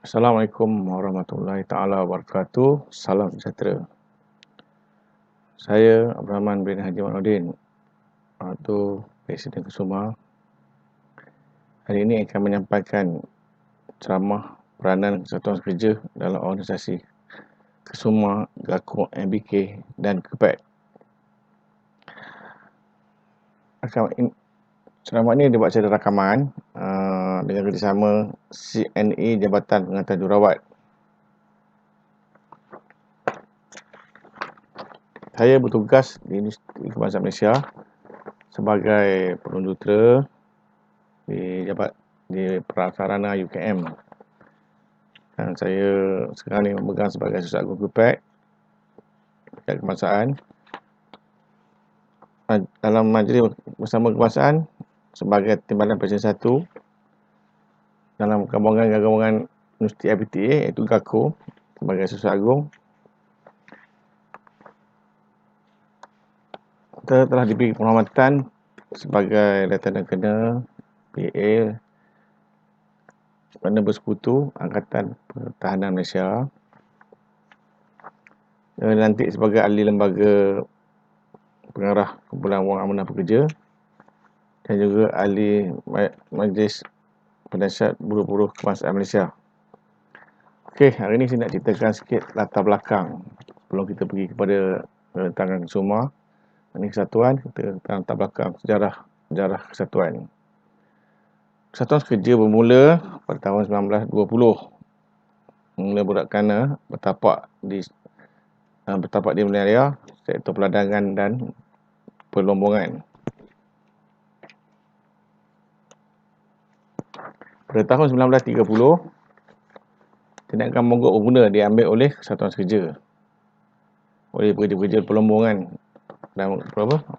Assalamualaikum warahmatullahi taala wabarakatuh. Salam sejahtera. Saya Abdul Rahman bin Haji Manuddin, itu Presiden Kesuma. Hari ini akan menyampaikan ceramah peranan kesatuan kerja dalam organisasi Kesuma, GAKO, MBK dan KEPAD. Ceramah ini dibuat secara rakaman dengan kerjasama CNA Jabatan Pengantar Jurawat. Saya bertugas di Universiti Kebangsaan Malaysia sebagai penunjutera di Prasarana UKM. Dan saya sekarang ni memegang sebagai Susat Agung KEPAD dekat kebangsaan. Dalam majlis bersama kebangsaan sebagai Timbalan Presiden 1 dalam gabungan Universiti IPTA iaitu GAKO sebagai Susat Agung. Kita telah diberi penghormatan sebagai Lieutenant Colonel PA Perdana Bersekutu Angkatan Pertahanan Malaysia, dilantik sebagai ahli lembaga pengarah kumpulan wang amanah pekerja dan juga ahli Majlis Penasihat Buruh-Buruh Kebangsaan Malaysia. Okey, hari ini saya nak ceritakan sikit latar belakang sebelum kita pergi kepada tangan Kesuma. Ini kesatuan, kita latar belakang sejarah kesatuan. Kesatuan kerja bermula pada tahun 1920. Mula budak-kana bertapak di Malaya, sektor peladangan dan perlombongan. Pada tahun 1930, tindakan mogok bermula diambil oleh kesatuan kerja, oleh pekerja-pekerja perlombongan dan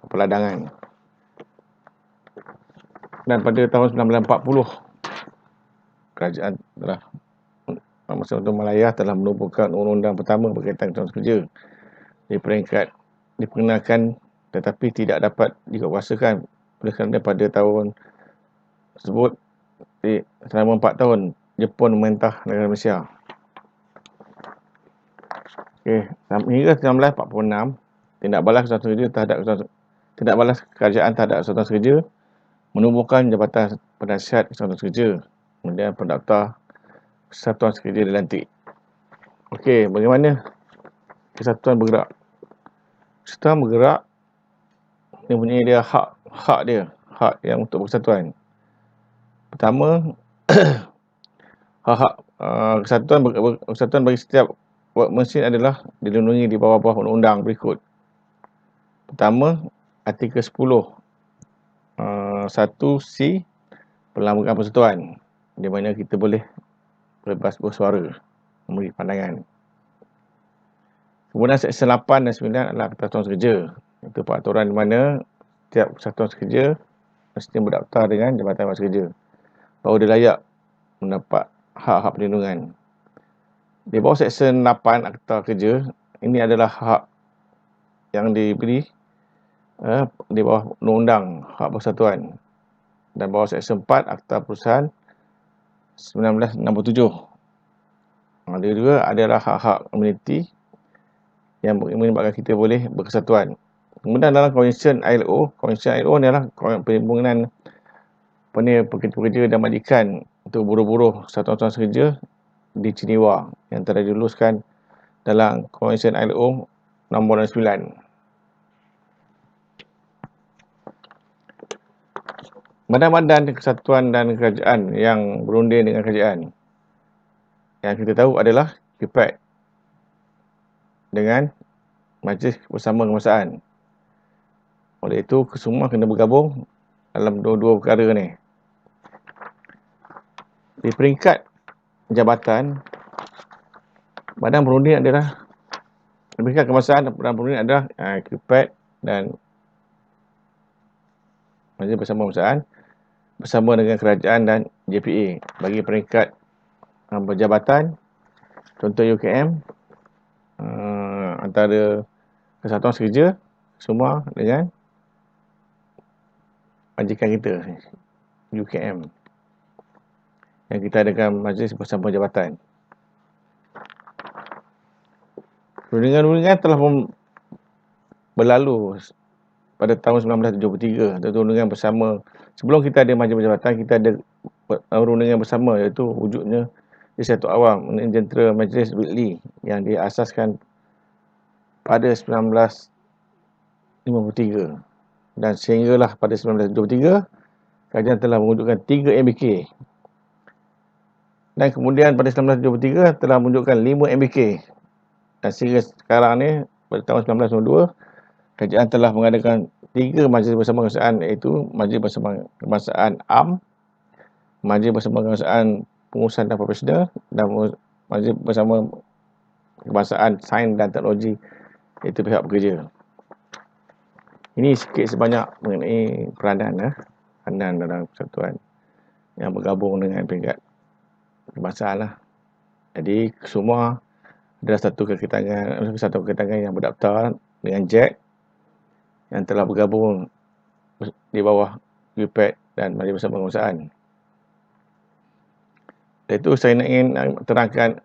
peladangan. Dan pada tahun 1940, kerajaan telah masa itu Malaya telah menubuhkan undang-undang pertama berkaitan kesatuan kerja diperkenalkan tetapi tidak dapat dikuasakan oleh kerana pada tahun tersebut selama 4 tahun Jepun memerintah negara Malaysia. Hingga 1946, tindak balas kerajaan terhadap kesatuan kerja menubuhkan Jabatan Penasihat Kesatuan Kerja, kemudian pendaftar Kesatuan Kerja dilantik. Okey, bagaimana kesatuan bergerak? Kesatuan bergerak, dia punya hak yang untuk persatuan. Pertama, hak kesatuan bagi setiap wak mesin adalah dilindungi di bawah undang-undang berikut. Pertama, artikel 10 1C Perlembagaan Persatuan, di mana kita boleh bebas bersuara, memberi pandangan. Kemudian Seksyen 8 dan 9 adalah Kesatuan Kerja. Itu peraturan di mana setiap kesatuan kerja mesti berdaftar dengan Jabatan Pengawas Kerja, baru dia layak mendapat hak-hak perlindungan. Di bawah Seksyen 8 Akta Kerja, ini adalah hak yang diberi di bawah Undang-Undang Hak Persatuan, dan bawah Seksyen 4 Akta Perusahaan 1967. Dia juga adalah hak-hak komuniti yang menyebabkan kita boleh berkesatuan. Kemudian dalam Konvensyen ILO adalah perhimpunan pekerja dan majikan untuk buruh-buruh satuan kerja di Jenewa yang telah diluluskan dalam Konvensyen ILO nombor 9. Badan-badan kesatuan dan kerajaan yang berunding dengan kerajaan yang kita tahu adalah KEPAD dengan Majlis Bersama Kebangsaan. Oleh itu, kesemua kena bergabung dalam dua-dua perkara ni. Di peringkat jabatan, badan berunding adalah, di peringkat kebangsaan, badan berunding adalah KEPAD dan Majlis Bersama Kebangsaan bersama dengan kerajaan dan JPA. Bagi peringkat berjabatan, contoh UKM, antara Kesatuan Kerja semua dengan majikan kita UKM yang kita adakan Majlis Bersama Jabatan. Rundingan-rundingan telah berlalu pada tahun 1973. Rundingan bersama, sebelum kita ada majlis jabatan, kita ada rundingan bersama, iaitu wujudnya di Satu Awam, Jentera Majlis Whitley yang diasaskan pada 1953. Dan sehinggalah pada 1973, kerajaan telah mewujudkan 3 MBK. Dan kemudian pada 1973 telah mewujudkan 5 MBK. Dan sehingga sekarang ni, pada tahun 1992, kerajaan telah mengadakan 3 majlis bersama kebangsaan, iaitu Majlis Bersama Kebangsaan AM, Majlis Bersama Kebangsaan Pengurusan dan Profesional, dan Majlis Bersama Kebangsaan Sains dan Teknologi, iaitu pihak pekerja. Ini sikit sebanyak mengenai peranan dalam persatuan yang bergabung dengan peringkat kebangsaan lah. Jadi semua adalah satu kekitangan yang berdaftar dengan JAC yang telah bergabung di bawah UPAD dan Majlis Bersama Kebangsaan. Itu saya ingin terangkan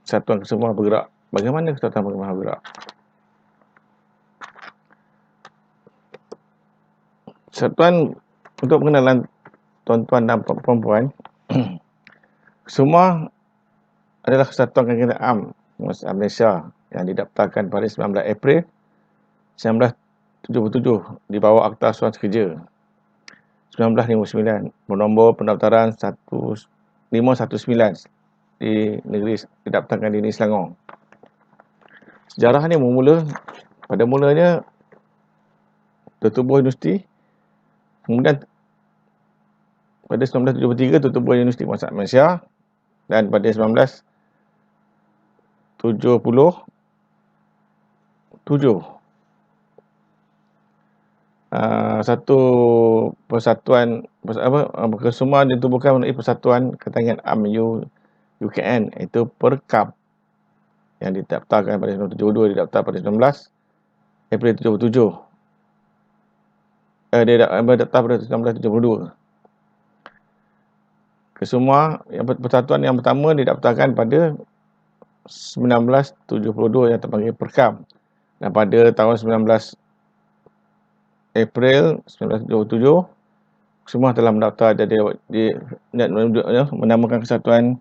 Kesatuan Kesemua Bergerak. Bagaimana Kesatuan Kesemua Bergerak? Kesatuan, untuk pengenalan tuan-tuan dan puan-puan, semua adalah Kesatuan Kakitan Am Malaysia yang didaftarkan pada 19 April 1977 di bawah Akta Suruhan Kerja 1959, bernombor pendaftaran 1519 didaftarkan di Negeri Selangor. Sejarah ni pada mulanya tertubuh universiti, kemudian pada 1973 tertubuh Universiti Kebangsaan Malaysia, dan pada 1977 satu persatuan kesemua ditubuhkan melalui Persatuan Ketangan Am UKN, iaitu Perkam, yang didaftarkan pada 1972, didaftar pada 19 April 77. Dia didaftar pada 1972. Kesemua persatuan yang pertama didaftarkan pada 1972 yang terpanggil Perkam, dan pada tahun 19 April 1927 semua telah mendaftar menamakan Kesatuan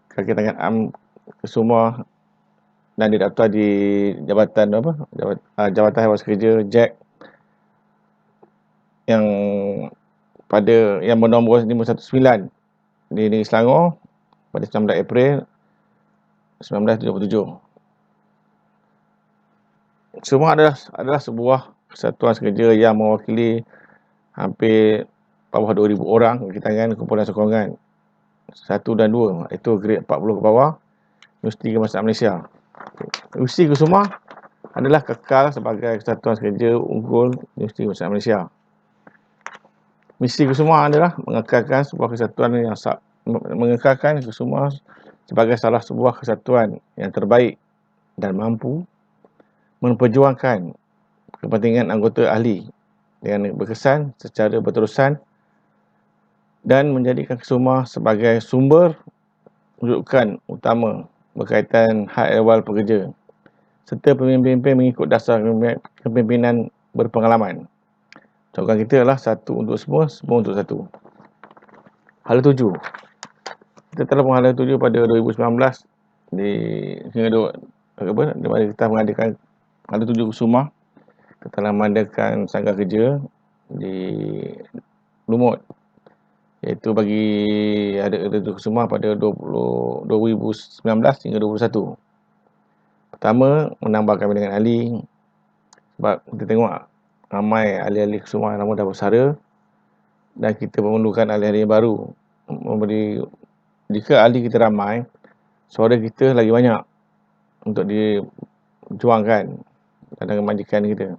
Kaki Tangan Am Kesemua dan didaftar di Jabatan Jabatan Hewan Kerja JAC yang bernombor 519 di Negeri Selangor pada 19 April 1977. Semua adalah sebuah kesatuan kerja yang mewakili hampir bawah 2,000 orang kakitangan kumpulan sokongan 1 dan 2, iaitu grade 40 ke bawah, Universiti Kebangsaan Malaysia. Universiti Kesemua adalah kekal sebagai kesatuan kerja unggul Universiti Kebangsaan Malaysia. Misi Kesemua adalah mengekalkan sebuah kesatuan mengekalkan Kesemua sebagai salah sebuah kesatuan yang terbaik dan mampu memperjuangkan kepentingan anggota ahli dengan berkesan secara berterusan dan menjadikan Kesemua sebagai sumber rujukan utama berkaitan hak ehwal pekerja serta pemimpin-pemimpin mengikut dasar kepimpinan berpengalaman. Slogan kita adalah satu untuk semua, semua untuk satu. Hala 7. Kita telah menghala 7 pada 2019 dimana kita mengadakan Hala 7 Kesemua. Kita telah mengadakan sanggah kerja di Lumut, iaitu bagi ada Kesemua pada 2019 hingga 2021. Pertama, menambah kami dengan ahli, sebab kita tengok ramai ahli-ahli Kesemua yang dah bersara dan kita memerlukan ahli-ahli yang baru. Jika ahli kita ramai, suara kita lagi banyak untuk dijuangkan dalam majikan kita.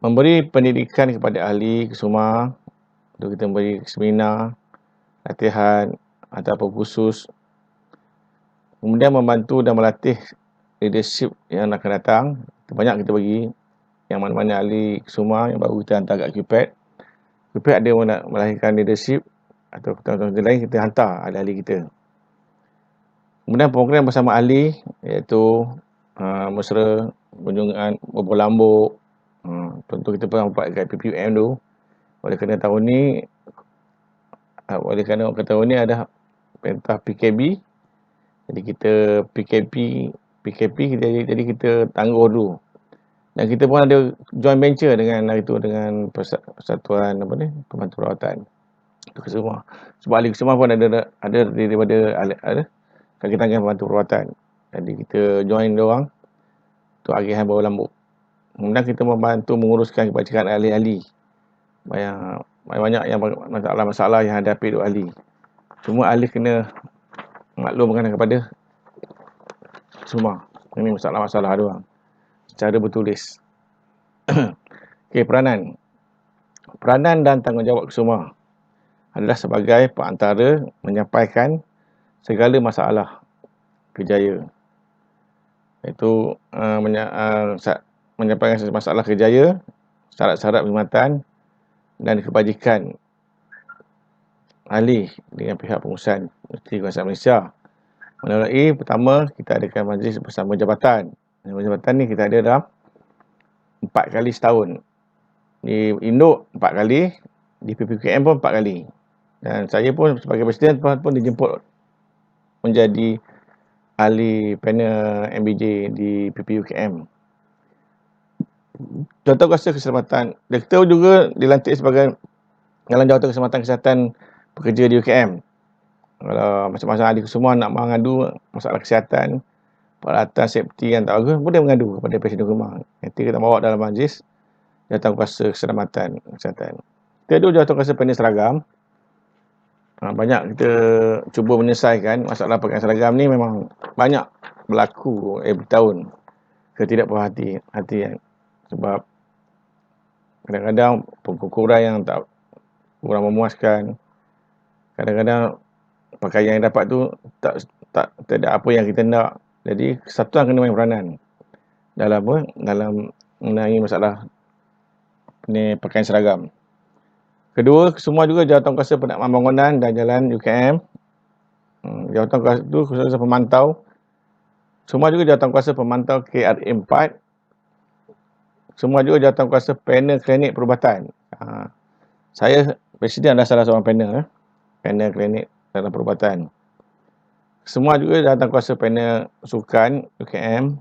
Memberi pendidikan kepada ahli Kesemua, untuk kita memberi seminar, latihan ataupun khusus, kemudian membantu dan melatih leadership yang akan datang. Banyak kita bagi yang mana-mana ahli Kesemua yang baru kita hantar kat QPAD. QPAD ada melahirkan leadership atau ketua-ketua lain, kita hantar ahli-ahli kita. Kemudian program bersama ahli iaitu mesra, kunjungan berlambuk. Contoh kita pernah buat kat PPUM tu. Oleh kerana tahun ni ada perintah PKB, jadi kita PKP jadi kita tangguh dulu. Dan kita pun ada joint venture dengan persatuan pembantu rawatan Kesemua. Sebab ahli Kesemua pun ada daripada kaki tangan pembantu rawatan. Jadi kita join diorang untuk agihan bawah lambuk. Kemudian kita membantu menguruskan kebajikan ahli-ahli. Banyak yang masalah-masalah yang hadapi duk ahli. Semua ahli kena maklumkan kepada semua. Ini masalah-masalah diorang secara bertulis. Okey, peranan dan tanggungjawab semua adalah sebagai perantara menyampaikan segala masalah kerjaya. Iaitu menyampaikan masalah kerjaya, syarat-syarat perkhidmatan dan kebajikan ahli dengan pihak pengurusan Universiti Kebangsaan Malaysia. Melalui pertama, kita adakan majlis bersama jabatan. Majlis jabatan ni kita ada dalam 4 kali setahun. Di Induk 4 kali, di PPKM pun 4 kali. Dan saya pun sebagai presiden pun dijemput menjadi ahli panel MBJ di PPUKM. Jawatankuasa Keselamatan. Doktor juga dilantik sebagai dalam Jawatan Keselamatan Kesihatan Pekerja di UKM. Kalau masing-masing ahli semua nak mengadu masalah kesihatan, peralatan safety yang tak bagus, boleh mengadu kepada Presiden Rumah. Nanti kita bawa dalam majlis Jawatankuasa Keselamatan Kesihatan. Kedua, Jawatankuasa Panel Seragam. Banyak kita cuba menyelesaikan masalah pakaian seragam ni, memang banyak berlaku tahun ketidakperhatian. Sebab kadang-kadang pengukuran yang kurang memuaskan. Kadang-kadang pakaian yang dapat tu tak ada apa yang kita nak. Jadi kesatuan kena main peranan dalam mengenai masalah ni pakaian seragam. Kedua, semua juga Jawatankuasa Penakmaan Bangunan dan Jalan UKM. Jawatankuasa itu khususnya pemantau. Semua juga Jawatankuasa Pemantau KRA 4. Semua juga Jawatankuasa Panel Klinik Perubatan. Saya Presiden adalah salah seorang panel klinik dalam perubatan. Semua juga Jawatankuasa Panel Sukan UKM.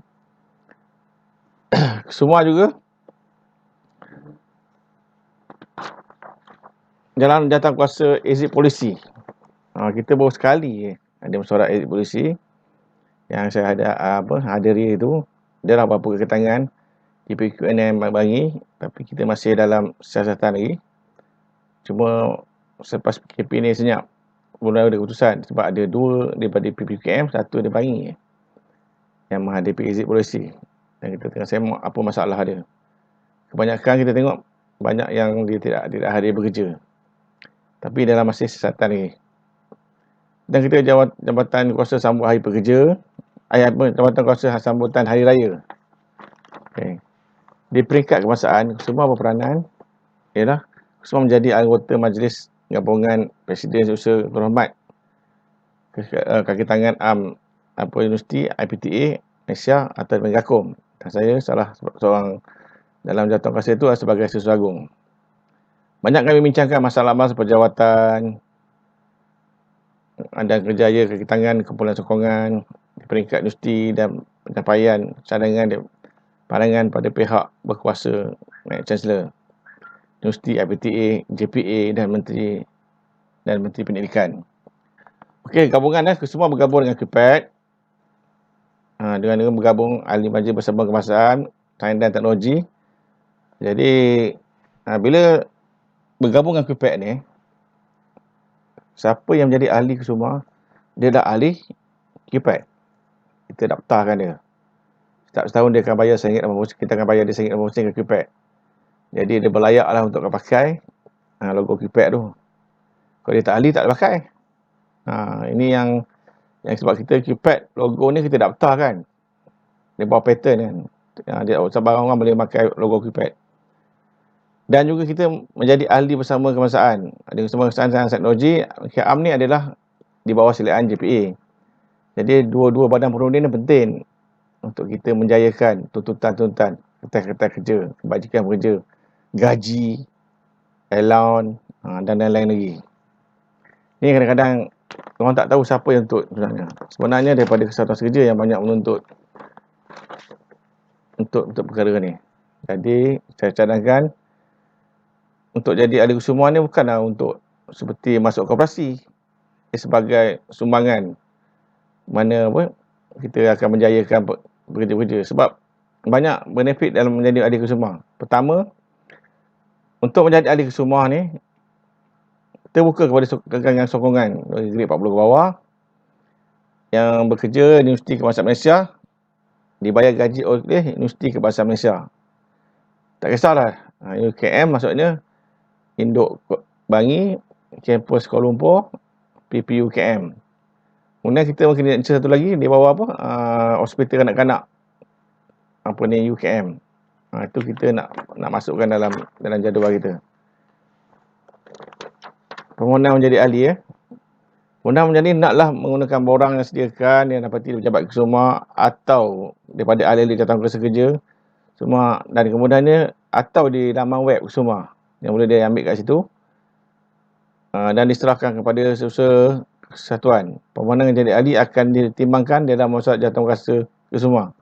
Semua juga dalam Jawatankuasa Exit Polisi. Kita baru sekali ada mesyuarat exit polisi yang saya hadiri itu. Dia dah beberapa ketangan di PQN bagi, tapi kita masih dalam siasatan lagi. Cuma selepas PKP ni senyap, mula ada keputusan sebab ada 2 daripada PPKM, 1 dia bagi yang menghadapi exit polisi. Dan kita tengah semak apa masalah dia. Kebanyakan kita tengok banyak yang dia tidak hadir bekerja. Tapi dalam masih siasatan lagi. Dan kita Jabatan Kuasa Sambut Hari Pekerja, Jabatan Kuasa Sambutan Hari Raya. Okay. Di peringkat kebangsaan, semua berperanan ialah semua menjadi anggota Majlis Gabungan Presiden Seusaha Terhormat Kaki Tangan Universiti IPTA Malaysia atau Mengakum. Dan saya salah seorang dalam Jawatankuasa itu sebagai Siswa Agung. Banyak kami bincangkan masalah-masalah perjawatan, ada kerjaya kaki tangan, kumpulan sokongan di peringkat universiti dan pencapaian cadangan pandangan pada pihak berkuasa, Chancellor Universiti IPTA, JPA dan Menteri Pendidikan. Okey, gabungan semua bergabung dengan KUPED. Dengan bergabung ahli majlis bersama kebangsaan, sains dan teknologi. Jadi bila bergabung dengan KUPED ni, siapa yang menjadi ahli ke semua, dia dah ahli KUPED. Kita daftarkan dia. Setiap setahun dia akan bayar RM1.80, kita akan bayar dia RM1.80 ke KUPED. Jadi dia berlayaklah untuk pakai logo KUPED tu. Kalau dia tak ahli, tak boleh pakai. Ini yang sebab kita KUPED, logo ni kita daftarkan. Dia bawa pattern kan. Barang orang boleh pakai logo KUPED. Dan juga kita menjadi ahli bersama kebangsaan. Ada bersama kebangsaan sains teknologi, KAM ni adalah di bawah seliaan JPA. Jadi dua-dua badan perunding ni penting untuk kita menjayakan tuntutan-tuntutan kertas-kertas kerja, kebajikan pekerja, gaji, allowance dan lain-lain lagi. Ni kadang-kadang orang tak tahu siapa yang tuntut sebenarnya. Sebenarnya daripada kesatuan kerja yang banyak menuntut untuk perkara ni. Jadi saya cadangkan untuk jadi ahli kesemuan ni bukanlah untuk seperti masuk koperasi sebagai sumbangan mana kita akan menjayakan pekerja-pekerja, sebab banyak benefit dalam menjadi ahli kesemuan. Pertama, untuk menjadi ahli kesemuan ni terbuka kepada sokongan dari grade 40 ke bawah yang bekerja di Universiti Kebangsaan Malaysia, dibayar gaji oleh Universiti Kebangsaan Malaysia. Tak kisahlah UKM maksudnya Induk Bangi, kampus Kuala Lumpur, PPUKM. Kemudian kita mungkin satu lagi di bawah hospital kanak-kanak UKM. Itu kita nak masukkan dalam jadual kita. Permohonan menjadi ahli permohonan menjadi naklah menggunakan borang yang disediakan yang dapati pejabat kesemua atau daripada ahli-ahli jawatan kuasa kerja semua, dan kemudiannya atau di laman web kesemua yang boleh dia ambil kat situ dan diserahkan kepada seusaha kesatuan. Permohonan menjadi ahli akan ditimbangkan dalam masyarakat jawatan kuasa kesemua.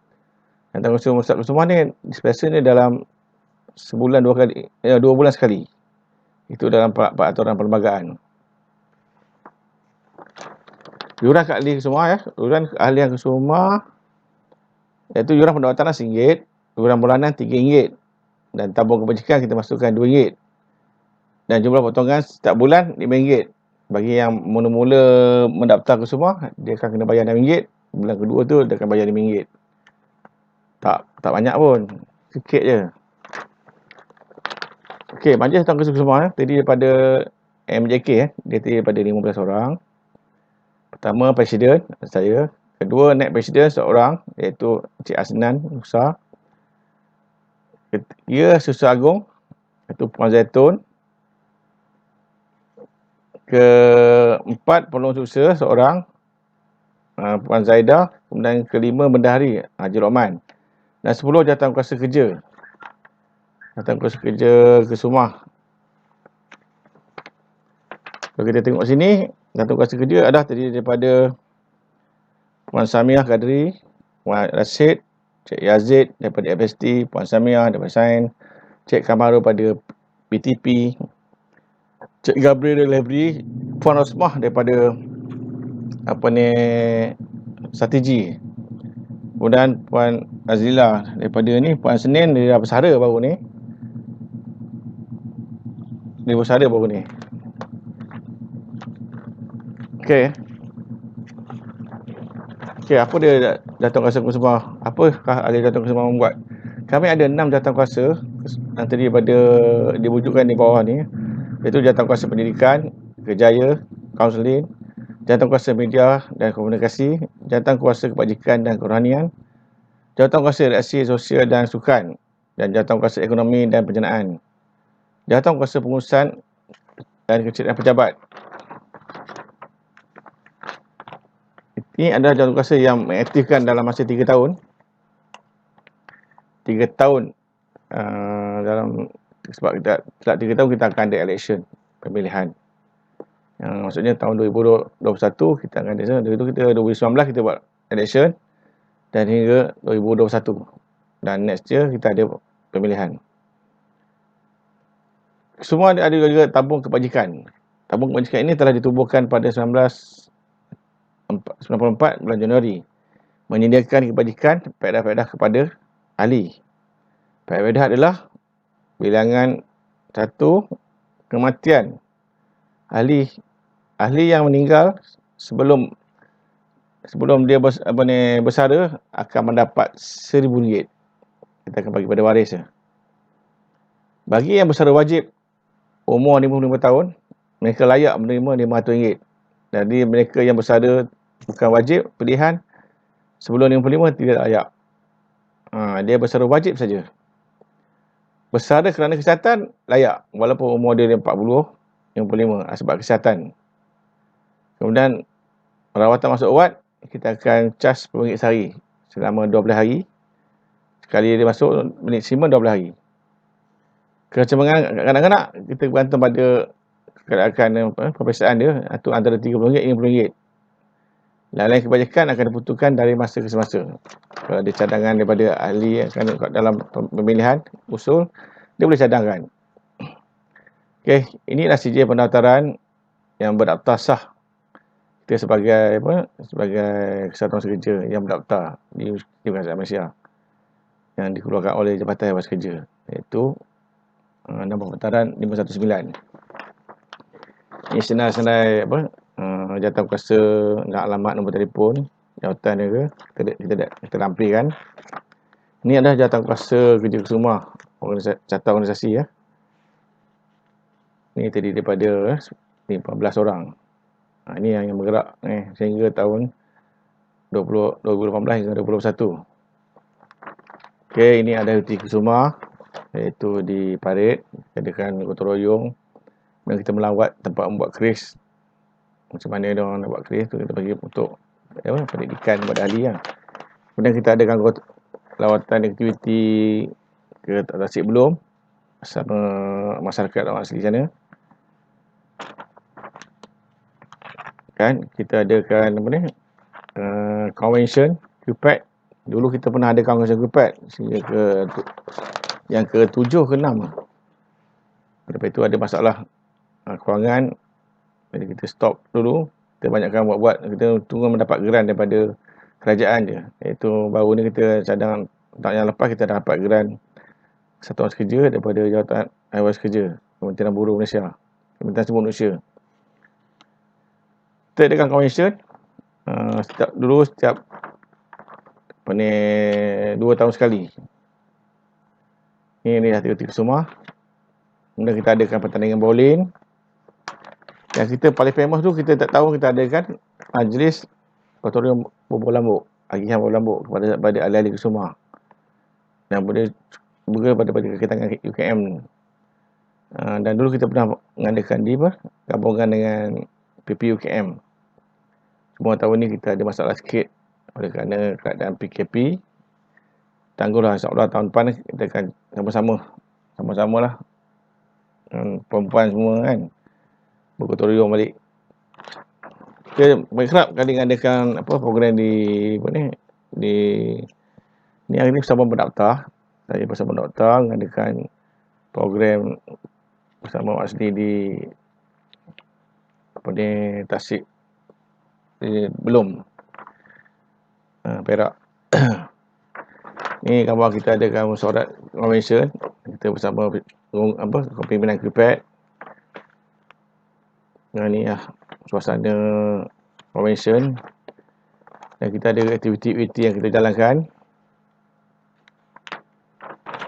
Jawatan kuasa masyarakat kesemua ni biasanya dalam sebulan 2 bulan sekali. Itu dalam peraturan perlembagaan. Yuran kat ahli kesemua yuran keahlian kesemua iaitu yuran pendapatan RM1, yuran bulanan RM3 dan tabung kebajikan kita masukkan RM2. Dan jumlah potongan setiap bulan RM5. Bagi yang mula-mula mendaftar kesemua, dia akan kena bayar RM6. Bulan kedua tu dia akan bayar RM5. Tak banyak pun, sikit je. Okey, Majlis Jawatan Kuasa Kesemua terdiri daripada MJK dia terdiri daripada 15 orang. Pertama, Presiden, saya. Kedua, Naib Presiden seorang, iaitu Encik Asnan Musa. Ketiga, Susah Agung, iaitu Puan Zaitun. Keempat, Penolong Susah seorang, Puan Zaidah. Kemudian kelima, Bendahari Haji Rahman. Dan 10 jawatan kuasa kerja. Jawatan kuasa kerja kesemua. Kalau kita tengok sini, jawatan kuasa kerja adalah terdiri daripada Puan Samiah Kadri, Puan Rashid, Cik Yazid daripada FST, Puan Samiah daripada Sains, Cik Kamaru pada PTP, Cik Gabriel Lebri, Puan Rosmah daripada strategi. Kemudian Puan Azila daripada Puan Senin dari Bersara baru ni. Dari Bersara baru ni. Okey, apa dia jawatan kuasa kesemua? Apakah ahli jawatan kuasa kesemua membuat? Kami ada 6 jawatan kuasa yang terdiri daripada diwujudkan di bawah ni, iaitu jawatan kuasa pendidikan, kerjaya, kaunseling, jawatan kuasa media dan komunikasi, jawatan kuasa kebajikan dan kerohanian, jawatan kuasa reaksi sosial dan sukan, dan jawatan kuasa ekonomi dan penjanaan, jawatan kuasa pengurusan dan kecederaan pejabat. Ini adalah jawatan kuasa yang mengaktifkan dalam masa 3 tahun. 3 tahun sebab kita setiap 3 tahun kita akan ada election, pemilihan. Maksudnya tahun 2021 kita akan ada election, itu kita 2019 kita buat election dan hingga 2021. Dan next year kita ada pemilihan. Semua ada juga tabung kebajikan. Tabung kebajikan ini telah ditubuhkan pada 1994 bulan Januari. Menyediakan kebajikan faedah-faedah kepada ahli. Faedah adalah bilangan 1, kematian ahli yang meninggal sebelum dia bersara akan mendapat RM1,000. Kita akan bagi pada waris. Bagi yang bersara wajib umur 55 tahun, mereka layak menerima RM500. Jadi mereka yang bersara bukan wajib pilihan sebelum 55 tidak layak. Dia bersara wajib saja. Bersara kerana kesihatan layak walaupun umur dia 40, 55 sebab kesihatan. Kemudian rawatan masuk wad kita akan cas RM10 sehari selama 12 hari. Sekali dia masuk, maksimum 12 hari. Kecenderungan kadang-kadang kita bergantung pada keadaan peperiksaan dia, itu antara RM30 RM50. Lain-lain kebajikan akan diputuskan dari masa ke semasa. Kalau ada cadangan daripada ahli yang akan dalam pemilihan usul, dia boleh cadangkan. Okey, inilah sijil pendaftaran yang berdaftar sah kita sebagai kesatuan kerja yang berdaftar di Universiti Malaysia yang dikeluarkan oleh Jabatan Hewan Kerja, iaitu nombor pendaftaran 519. Ini senai jawatan kuasa nak alamat, nombor telefon jawatan dia ke kita lampirkan. Ini adalah jawatan kuasa kerja kesumah carta organisasi ya. Ini terdiri daripada 14 orang. Ini yang bergerak sehingga tahun 2018 hingga 2021. Okey, ini ada UT Kusuma, iaitu di Parit, adakan gotong royong dan kita melawat tempat membuat keris. Macam mana dia orang nak buat keris tu kita bagi untuk pendidikan kepada ahli lah. Kemudian kita adakan lawatan aktiviti ke Tasik Belum bersama masyarakat orang asli sana. Kan kita adakan convention QPAD. Dulu kita pernah ada convention QPAD sehingga yang ke-7 ke-6. Lepas itu ada masalah kewangan, jadi kita stop dulu. Kita banyakkan buat-buat, kita tunggu mendapat geran daripada kerajaan je. Iaitu baru ni kita cadang tahun yang lepas kita dah dapat geran Kesatuan Kerja daripada Jawatan Hewan Kerja Kementerian Buruh Malaysia, Kementerian Sumber Manusia. Kita adakan convention setiap 2 tahun sekali. Ini aktiviti semua. Kemudian kita adakan pertandingan bowling. Yang kita paling famous tu kita tak tahu kita adakan majlis Auditorium Bobo Lambuk, agihan Bobo Lambuk kepada ahli-ahli kesumah yang boleh pada kegiatan UKM. Dan dulu kita pernah mengadakan di gabungan dengan PPUKM. Semua tahun ni kita ada masalah sikit oleh kerana keadaan PKP. Tangguhlah, insyaAllah tahun depan kita akan sama-sama lah perempuan semua kan bergotong royong balik. Kita berharap kali mengadakan program di hari ni bersama berdaftar. Saya bersama berdaftar mengadakan program bersama asli di Tasik Belum, Perak. Ni gambar kita adakan mesyuarat convention kita bersama pimpinan QPAD. Ni suasana convention dan kita ada aktiviti-aktiviti yang kita jalankan.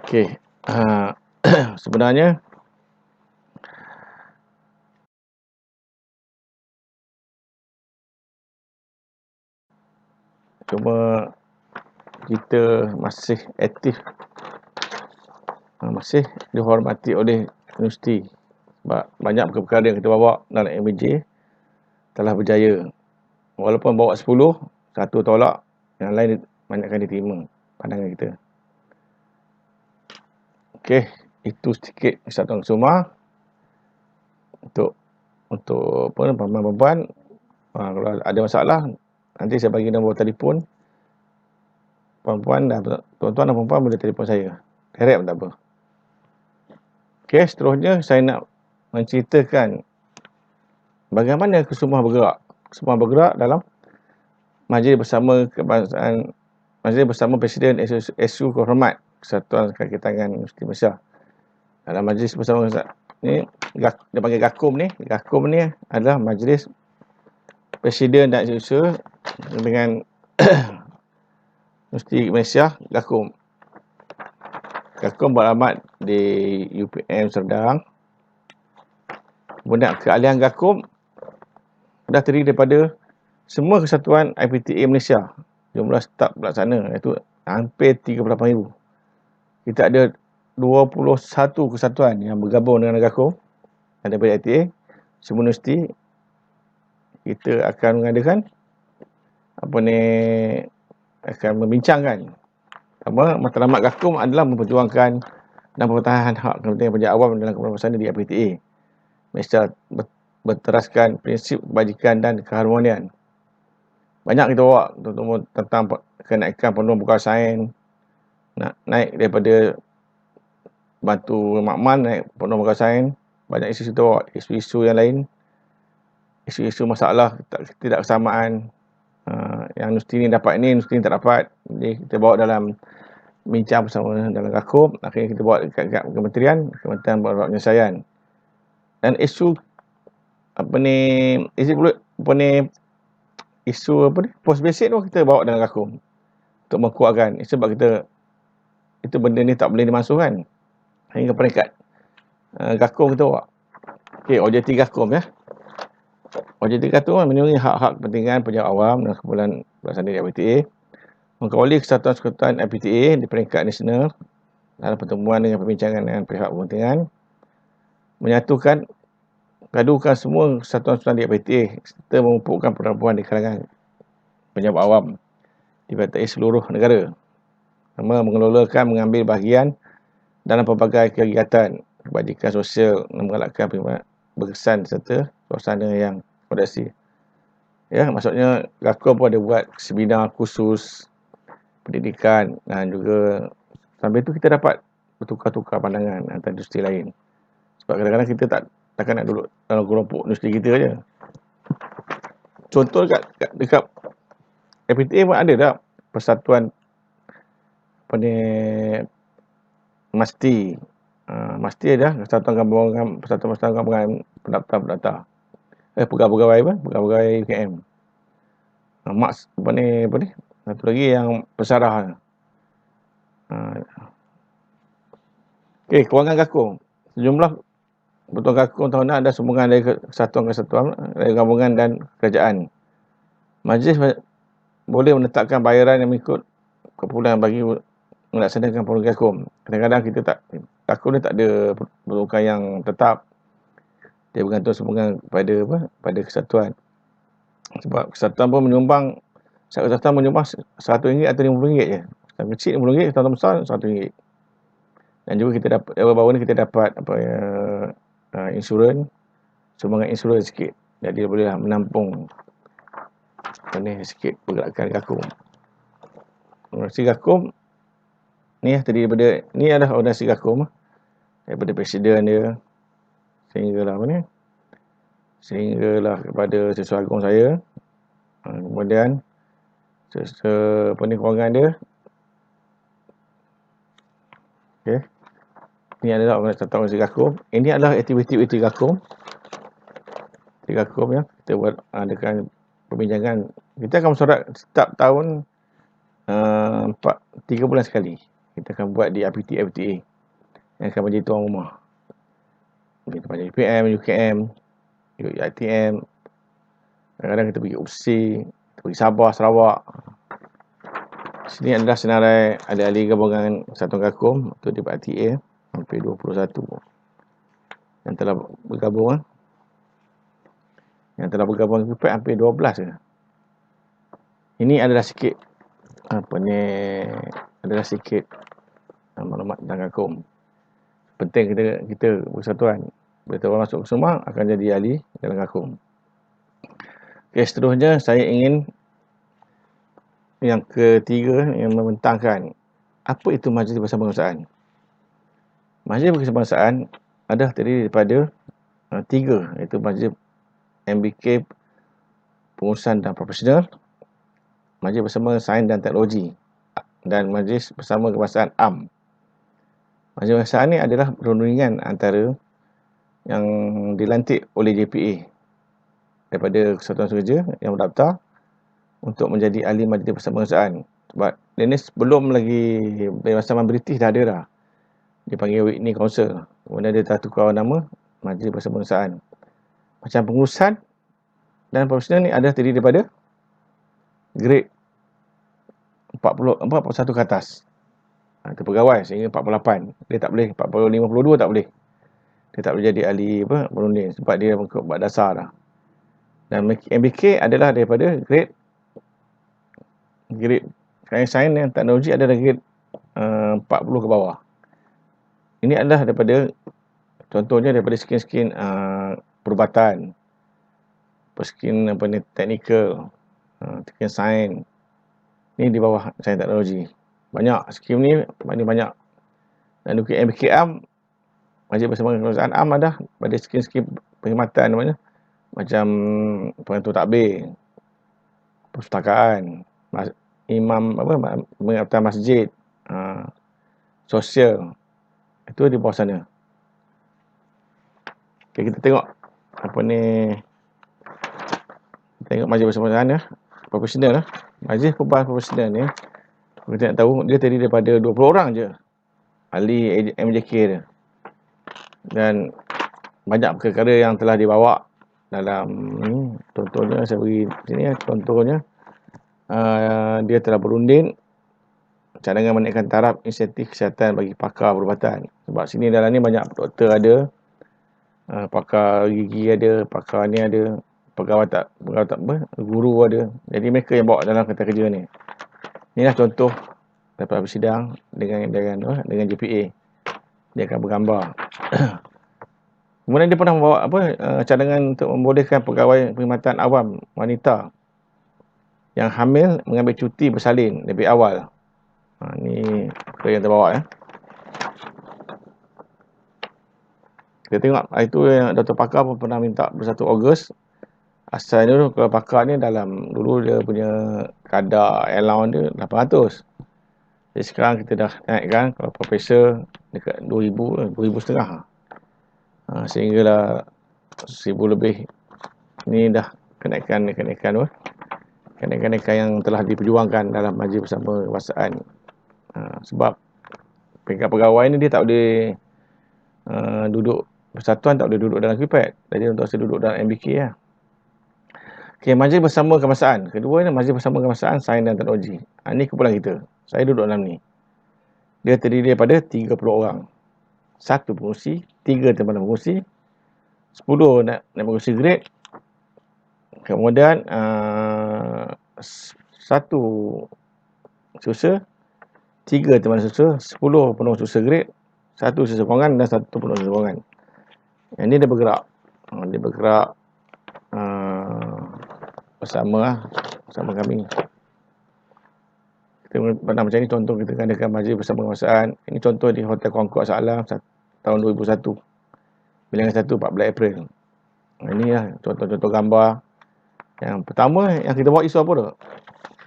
Okey, sebenarnya cuma kita masih aktif, masih dihormati oleh universiti sebab banyak perkara yang kita bawa dalam MJ telah berjaya. Walaupun bawa 10, satu tolak, yang lain banyakkan diterima pandangan kita. Okey, itu sedikit kesatuan semua untuk perempuan. Kalau ada masalah nanti saya bagi nombor telefon tuan-tuan dan perempuan boleh telefon saya direct pun tak apa. Okey, seterusnya saya nak menceritakan bagaimana Kesumah bergerak. Kesumah bergerak dalam majlis bersama kebangsaan, majlis bersama Presiden SU Kehormat Kesatuan Kaki Tangan Universiti Malaysia. Dalam majlis bersama ni dia panggil GAKUM ni. GAKUM ni adalah majlis Presiden dan SU dengan Universiti Malaysia. GAKUM beralamat di UPM Serdang. Kemudian keahlian GAKUM dah terdiri daripada semua kesatuan IPTA Malaysia. Jumlah staf pelaksana iaitu hampir 38,000. Kita ada 21 kesatuan yang bergabung dengan GAKUM daripada IPTA. Semua universiti kita akan mengadakan apa ni akan membincangkan. Matlamat Gakum adalah memperjuangkan dan pertahanan hak kepentingan pelajar awam dalam kepentingan bersama di APTA. Mesti berteraskan prinsip kebajikan dan keharmonian. Banyak kita bawa tentang kenaikan penuh bukan sains, nak naik daripada bantu makmal naik penuh bukan sains. Banyak isu kita bawa, isu-isu yang lain, isu-isu masalah tidak kesamaan, yang universiti ni dapat ni, universiti ni tak dapat. Jadi kita bawa dalam bincang bersama dalam Gakum, akhirnya kita bawa dekat kementerian buat penyelesaian. Dan isu post basic tu kita bawa dalam Gakum untuk menguatkan. Sebab itu benda ni tak boleh dimasukkan hingga peringkat Gakum kita bawa. Okey, OJT Gakum ya. OJT Gakum menyuruh hak-hak kepentingan pelajar awam dan kumpulan pelaksana di APTA, mengawali kesatuan-kesatuan APTA di peringkat nasional dalam pertemuan dengan perbincangan dengan pihak kepentingan, menyatukan gaduhkan semua kesatuan-kesatuan di APTA serta memupukkan perempuan di kalangan pejabat awam di PTI seluruh negara, sama mengambil bahagian dalam pelbagai kegiatan kebajikan sosial dan menggalakkan berkesan serta suasana yang kondusif. Ya, maksudnya Gakum pun ada buat seminar khusus pendidikan dan juga sambil itu kita dapat bertukar-tukar pandangan antara industri lain. Sebab kadang-kadang kita takkan nak duduk dalam kelompok industri kita je. Contoh dekat APTA pun ada tak persatuan Masti ada persatuan gabungan pendaftar pegawai UKM. Satu lagi yang pesarah. Okey, kewangan Gakum. Sejumlah Ketua Gakum tahunan ada sumbangan dari kesatuan-kesatuan, dari gabungan dan kerajaan. Majlis boleh menetapkan bayaran yang mengikut keperluan bagi melaksanakan program Gakum. Kadang-kadang Gakum ni tak ada peruntukan yang tetap. Dia bergantung sumbangan pada kesatuan. Sebab kesatuan pun menyumbang, kesatuan menyumbang RM100 atau RM50 je. Kesatuan kecil RM50, kesatuan besar RM100. Dan juga kita dapat, baru-baru ni kita dapat insurans, sumbangan insurans sikit. Jadi bolehlah menampung sikit pergerakan Gakum. Organisasi Gakum ni tadi daripada ni adalah organisasi Gakum daripada presiden dia sehinggalah kepada siswa agung saya, kemudian kewangan dia. Okey, ini adalah organisasi Gakum. Ini adalah aktiviti-aktiviti Gakum. Gakum ya, kita buat adakan perbincangan. Kita akan bersorak setiap tahun 3 bulan sekali. Kita akan buat di APTA yang akan menjadi tuan rumah. Kita panggil UPM, UKM, ITM. Kadang-kadang kita pergi UPSI, kita pergi Sabah, Sarawak. Sini adalah senarai ahli-ahli gabungan Kesatuan Gakum untuk di APTA, hampir 21 yang telah bergabung. Yang telah bergabung ke hampir 12 ke. Ini adalah sikit maklumat tentang Gakum. Penting kita bersatuan. Bila orang masuk ke Semang akan jadi ahli dalam Gakum. Okey, seterusnya saya ingin yang ketiga yang membentangkan apa itu Majlis Bersama Kebangsaan. Majlis Kebangsaan adalah terdiri daripada 3, iaitu Majlis MBK Pengurusan dan Profesional, Majlis Bersama Sains dan Teknologi, dan Majlis Bersama Kebangsaan AM. Majlis Kebangsaan ini adalah perundingan antara yang dilantik oleh JPA daripada Kesatuan Kerja yang berdaftar untuk menjadi ahli Majlis Bersama Kebangsaan. Sebab ini sebelum lagi Bersama British dah ada dah. Dipanggil Whitney Council. Kemudian dia dah tukar nama Majlis Bersama Kebangsaan. Macam pengurusan dan profesional ni adalah terdiri daripada grade 41 ke atas. Itu pegawai sehingga 48. Dia tak boleh 40, 52 tak boleh. Dia tak boleh jadi ahli berunding sebab dia buat dasar dah. Dan MBK adalah daripada grade grade sains dan teknologi adalah grade 40 ke bawah. Ini adalah daripada, contohnya daripada skin-skin perubatan, skin teknikal, skin sains. Ni di bawah sains teknologi. Banyak skim ni, banyak. Dan untuk MBKM, Majlis Bersama Kebangsaan Am ada pada skim-skim perkhidmatan namanya, macam pengatur takbir, perpustakaan, imam pengabdian masjid, sosial, itu di bawah sana. Okay, kita tengok tengok Majlis Bersama Kebangsaan profesional Majlis Perubahan Profesional ni, kita nak tahu dia terdiri daripada 20 orang je ahli MJK dia. Dan banyak perkara yang telah dibawa dalam ni. Contohnya saya beri sini, contohnya dia telah berunding cadangan menaikkan taraf insentif kesihatan bagi pakar perubatan. Sebab sini dalam ni banyak doktor ada, pakar gigi ada, pakar ni ada, pegawai guru ada. Jadi mereka yang bawa dalam kereta kerja ni. Inilah contoh daripada bersidang dengan JPA. Dia akan bergambar. Kemudian dia pernah membawa cadangan untuk membolehkan pegawai perkhidmatan awam wanita yang hamil mengambil cuti bersalin lebih awal. Ni perkara yang terbawa Kita tengok itu yang Dr. Pakar pun pernah minta 1 Ogos. Asalnya dulu kalau pakar ni dulu dia punya kadar allowance dia 800. Jadi sekarang kita dah naikkan, kalau profesor dekat 2,000, 2,500. Sehinggalah 1,000 lebih. Ini dah kenaikan yang telah diperjuangkan dalam Majlis Bersama Kebangsaan. Sebab peringkat pegawai ni dia tak boleh duduk persatuan, tak boleh duduk dalam KIPED. Jadi untuk saya duduk dalam MBK lah. Okay, Majlis Bersama Kebangsaan. Kedua ni Majlis Bersama Kebangsaan Sains dan Teknologi. Ini kumpulan kita. Saya duduk dalam ni. Dia terdiri daripada 30 orang. 1 pengurusi, 3 timbalan pengurusi, 10 naik pengurusi grade. Kemudian 1 susah, 3 timbalan susah, 10 penuh susah grade, 1 susah sokongan dan 1 penuh susah sokongan. Yang ni dia bergerak. Dia bergerak bersama kami. Kita pernah macam ni, contoh kita adakan Majlis Bersama Kebangsaan. Ini contoh di Hotel Concord Shah Alam tahun 2001. Bilangan 1, 14 April. Ini lah contoh-contoh gambar. Yang pertama yang kita bawa isu apa tu?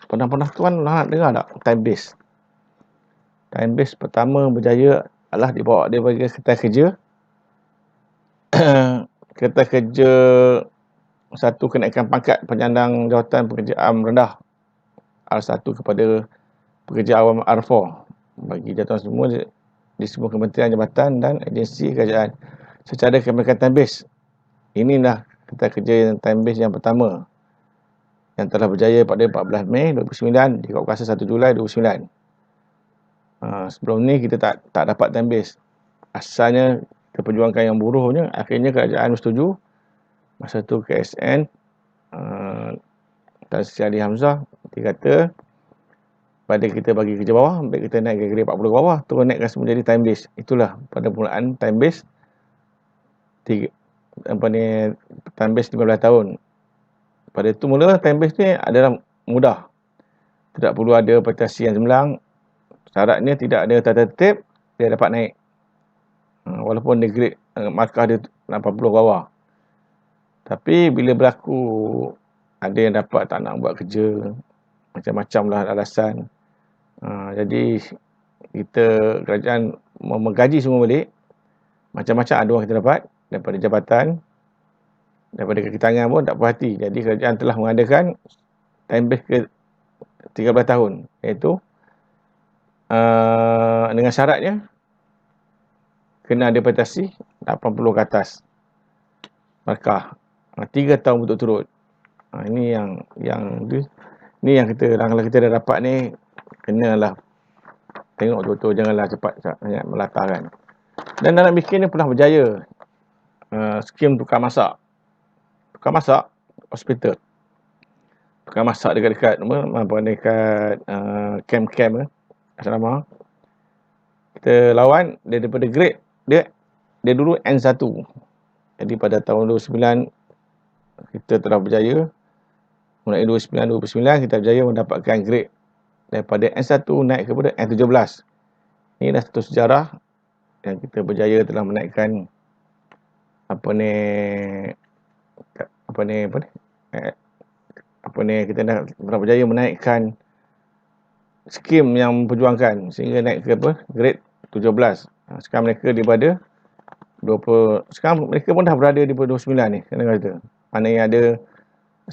Pernah tuan nak dengar tak? Time base. Time base pertama berjaya adalah dibawa daripada Kertas Kerja. Kertas Kerja 1 kenaikan pangkat penyandang jawatan pekerja awam rendah R1 kepada pekerja awam R4 bagi jawatan semua di semua kementerian, jabatan dan agensi kerajaan secara kemerdekaan time base. Inilah Kertas Kerja yang time base yang pertama yang telah berjaya pada 14 Mei 2009 di Kuasa 1 Julai 2009. Sebelum ni kita tak dapat time base. Asalnya kita perjuangkan yang buruhnya, akhirnya kerajaan bersetuju. Masa tu KSN Tan Sri Ali Hamzah, dia kata pada kita bagi kerja bawah, baik kita naik ke grade 40 ke bawah, terus naikkan semua jadi time base. Itulah pada permulaan time base 15 tahun. Pada itu mula time base ni adalah mudah. Tidak perlu ada petasi yang cemerlang. Syaratnya tidak ada tata tertib, dia dapat naik. Walaupun dia grade markah dia 80 ke bawah. Tapi bila berlaku ada yang dapat tak nak buat kerja, macam-macam lah alasan. Jadi kerajaan menggaji semua balik. Macam-macam aduan kita dapat daripada jabatan, daripada kaki tangan pun tak puas hati. Jadi kerajaan telah mengadakan time base ke 13 tahun, iaitu dengan syaratnya kena ada petasi 80 ke atas markah 3 tahun berturut-turut. Ini yang kita, kalau kita dah dapat ni, kenalah tengok betul-betul, janganlah cepat sangat melatahkan. Dan dalam bikin ni pernah berjaya skim tukar masak hospital. tukang masak dekat-dekat apa dekat camp-camp asrama. Kita lawan dia daripada grade dia dulu N1. Jadi pada tahun 29 kita telah berjaya, mulai 29 kita berjaya mendapatkan grade daripada N1 naik kepada N17. Ini dah satu sejarah yang kita berjaya telah menaikkan kita dah berjaya menaikkan skim yang memperjuangkan sehingga naik ke grade 17. Sekarang mereka daripada 20, sekarang mereka pun dah berada di 29 ni, kena kata. Mana yang ada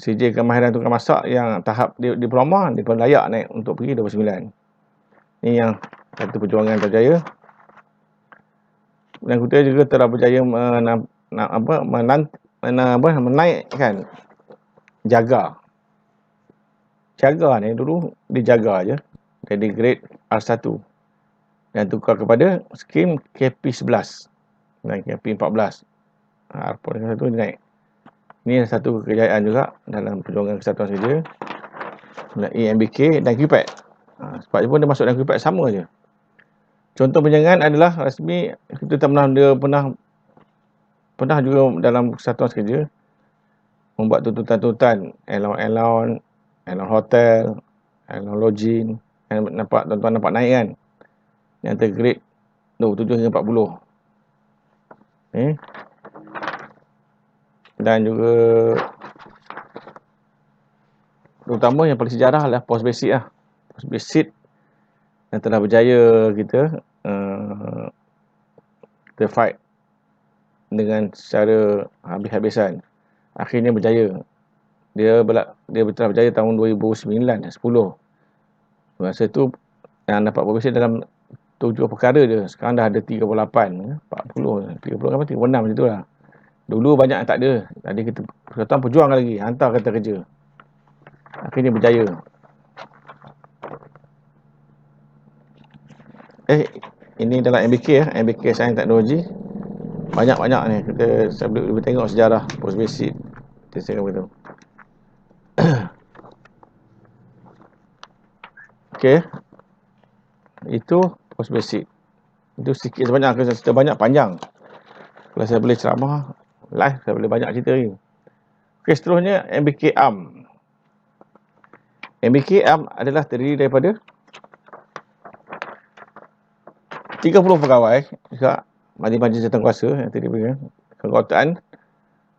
CJ kemahiran tukang masak yang tahap diploma, dia pun layak naik untuk pergi 29. Ini yang satu perjuangan terjaya. Dan kita juga telah berjaya menaikkan jaga. Jaga ni dulu dijaga je. Jadi grade R1. Dan tukar kepada skim KP11 dan KP14. R1 naik. Ini satu kejayaan juga dalam perjuangan kesatuan kerja. MBK dan QPAD. Sebab dia pun dia masuk dalam QPAD sama je. Contoh penjangan adalah rasmi kita tak pernah juga dalam kesatuan kerja membuat tuntutan-tuntutan allowance hotel, allowance lodging. Nampak tuan-tuan nampak naik kan. Yang tergrade 27 hingga 40. Dan juga terutama yang paling sejarah adalah post basic lah. Post basic yang telah berjaya kita fight dengan secara habis-habisan. Akhirnya berjaya. Dia telah berjaya tahun 2009 dan 10. Masa tu yang dapat post basic dalam 7 perkara je. Sekarang dah ada 38, 40, 30 macam 36 macam tu lah. Dulu banyak yang tak ada. Tadi kita persatuan perjuang lagi, hantar kata kerja. Akhirnya berjaya. Ini dalam MBK MBK Sains Teknologi. Banyak-banyak ni saya boleh tengok sejarah post basic. Saya kata begitu. Okey. Itu post basic. Itu sikit sebanyak, kalau saya cerita banyak panjang. Kalau saya boleh ceramah live, saya boleh banyak cerita lagi. Okey, seterusnya MBK AM. MBK AM adalah terdiri daripada 30 pegawai juga majlis jawatankuasa yang terdiri keanggotaan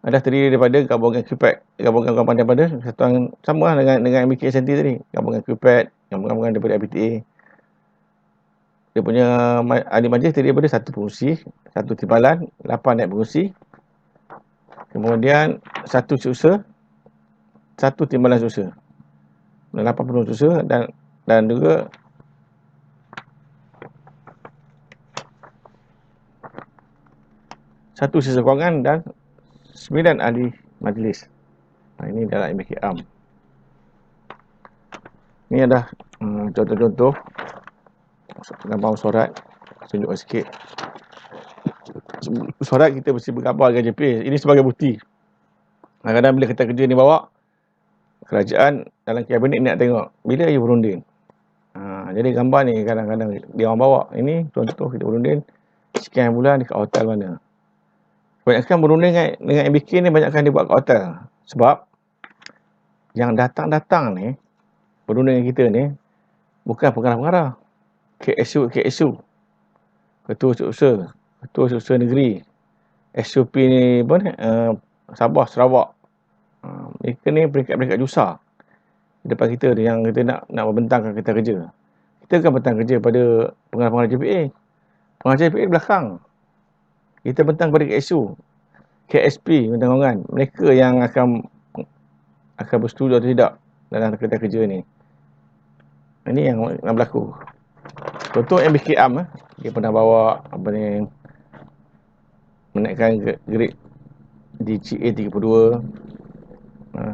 adalah terdiri daripada gabungan QPAD, gabungan daripada kesatuan sama dengan MBK SNT tadi, gabungan QPAD, gabungan daripada IPTA. Dia punya ahli majlis terdiri daripada 1 pengurusi, 1 timbalan, 8 naib pengurusi, kemudian 1 seusaha, 1 timbalan seusaha, 8 penuh seusaha dan juga 1 siswa kewangan dan 9 ahli majlis. Ini adalah MBK AM. Ini adalah contoh-contoh gambar surat. Tunjukkan sikit. Surat kita mesti bergambar dengan JPA. Ini sebagai bukti. Kadang-kadang bila kita kerja ni bawa, kerajaan dalam kabinet ni nak tengok bila you berunding. Jadi gambar ni kadang-kadang dia orang bawa. Ini contoh kita berunding sekian bulan dekat hotel mana. Banyakkan berunding dengan MBK ni banyakkan dia buat kat hotel. Sebab yang datang-datang ni berunding dengan kita ni bukan pengarah-pengarah. KSU, Ketua Usaha Negeri, SUP ni pun Sabah, Sarawak. Mereka ni peringkat-peringkat jusa di depan kita yang kita nak membentangkan kita kerja. Kita kan bentang kerja pada pengarah-pengarah JPA. Pengarah JPA belakang. Kita bentang pada KSU, KSP, bentang-bentang. Mereka yang akan bersetuju atau tidak dalam kerja ni. Ini yang berlaku. Contoh MBK AM, dia pernah bawa menaikkan grade DGA 32,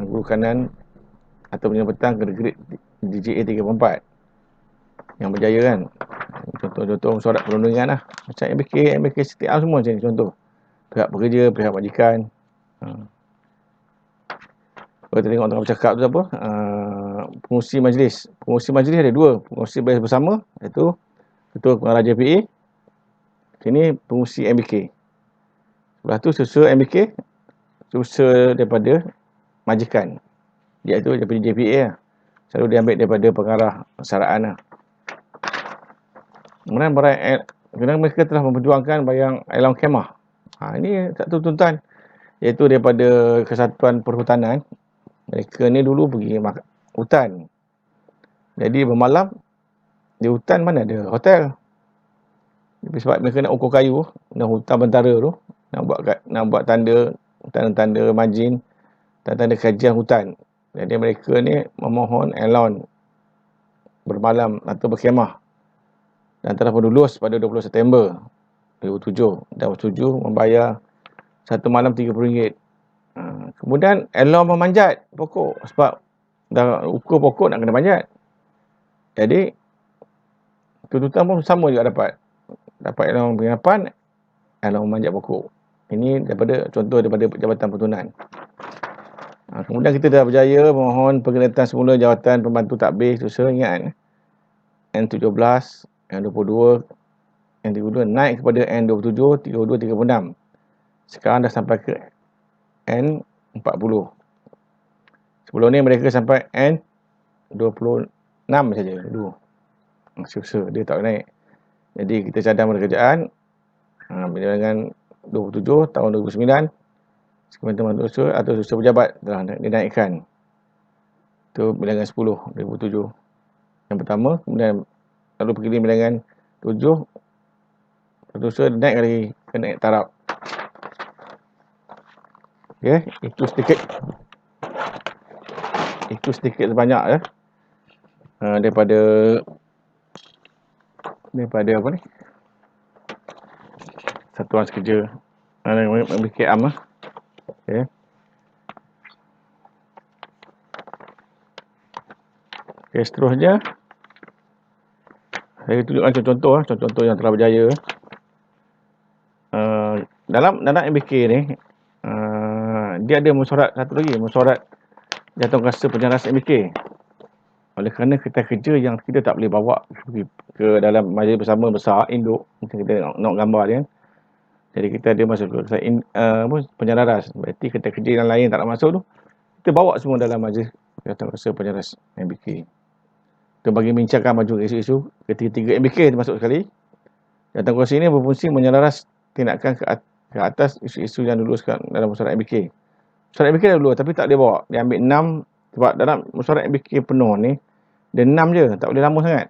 guru kanan atau punya petang ke grade DGA 34 yang berjaya kan. Contoh-contoh surat perundingan lah. Macam MBK STR semua macam ni contoh. Pihak pekerja, pihak majikan. Kalau kita tengok tengah bercakap tu apa, pengurusi majlis. Pengurusi majlis ada dua. Pengurusi majlis bersama, iaitu Ketua Pengarah JPA. Sini pengurusi MBK. Sebelah tu susur MBK, susur daripada majikan. Iaitu daripada JPA lah. Selalu diambil daripada pengarah persaraan lah. Kemudian mereka telah memperjuangkan bayang Alam Kemah. Ini satu tuntutan, iaitu daripada Kesatuan Perhutanan. Mereka ni dulu pergi hutan. Jadi bermalam di hutan mana ada hotel. Sebab mereka nak ukur kayu dan hutan bentara tu, nak buat tanda margin, tanda kajian hutan. Jadi mereka ni memohon allowance bermalam atau berkhemah, dan telah pun lulus pada 20 September 2007 dan bersetuju membayar satu malam RM30. Kemudian allowance memanjat pokok sebab dah ukur pokok nak kena manjat. Jadi tuntutan pun sama juga dapat allowance penginapan, allowance memanjat pokok. Ini contoh daripada Jabatan Pertunan. Kemudian kita dah berjaya memohon perkhidmatan semula Jawatan Pembantu Takbir Susur, ingat N17, N22, N32 naik kepada N27, 32, 36. Sekarang dah sampai ke N40. Sebelum ni mereka sampai N26 saja dulu. Susur dia tak naik. Jadi kita cadang pada kerajaan bilangan 27 tahun 2009, Kementerian Susur atau Susur Pejabat telah dinaikkan. Itu bilangan 10 2007 yang pertama. Kemudian lalu pergi bilangan 7, Susur naik lagi ke naik taraf. Okey, itu sedikit sebanyak ya. Daripada apa ni? Satuan Sekerja MBKM lah. Okey. Okey, seterusnya saya tunjukkan contoh-contoh yang telah berjaya. Dalam MBK ni dia ada mesyuarat satu lagi, mesyuarat Jawatankuasa Penjarahan MBK. Oleh kerana kita kerja yang kita tak boleh bawa ke dalam majlis bersama besar induk, kita nak gambar dia. Jadi kita ada masuk ke penjarahan. Berarti kita kerja yang lain tak nak masuk tu, kita bawa semua dalam majlis Jawatankuasa Penjarahan MBK. Kita bagi bincangkan maju isu-isu ketiga-tiga MBK termasuk sekali. Jawatankuasa ini berfungsi menyelaras tindakan ke atas isu-isu yang diluluskan dalam mesyuarat MBK. Mesyuarat MBK dah dulu tapi tak boleh bawa. Dia ambil 6 sebab dalam mesyuarat MBK penuh ni dia 6 je, tak boleh lama sangat.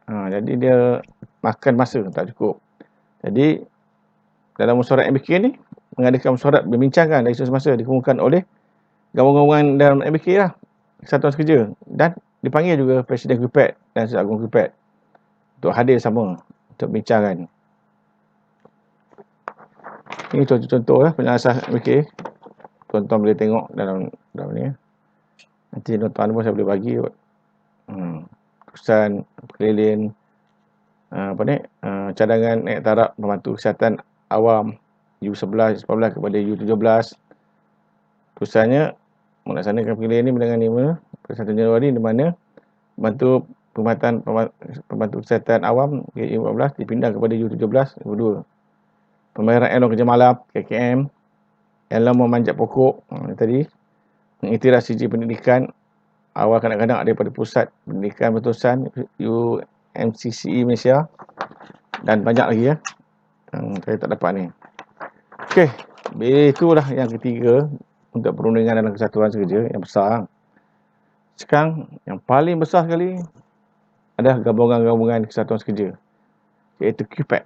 Jadi dia makan masa tak cukup. Jadi dalam mesyuarat MBK ni mengadakan mesyuarat membincangkan dari isu semasa dikemukakan oleh gabungan dalam MBK lah, Kesatuan Sekerja, dan dipanggil juga Presiden KUPED dan Seagung KUPED untuk hadir sama untuk bincangkan. Ini contoh-contoh lah penjelasan MBK. Tuan-tuan boleh tengok dalam ni. Nanti tuan-tuan pun saya boleh bagi keputusan keliling cadangan naik taraf Pembantu Kesihatan Awam U11, U14 kepada U17. Keputusannya melaksanakan pemilihan ini bilangan 5 1 Januari, di mana Pembantu Kesihatan Awam U14 dipindah kepada U17 U2. Pembayaran allowance kerja malam KKM, allowance memanjat pokok tadi, mengiktiraf sijil pendidikan awal kanak-kanak daripada Pusat Pendidikan Berterusan UMCCE Malaysia, dan banyak lagi ya yang saya tak dapat ni. Okey, itulah yang ketiga untuk perundingan dalam Kesatuan Sekerja yang besar. Sekarang yang paling besar sekali adalah gabungan-gabungan Kesatuan Sekerja, iaitu KUPED.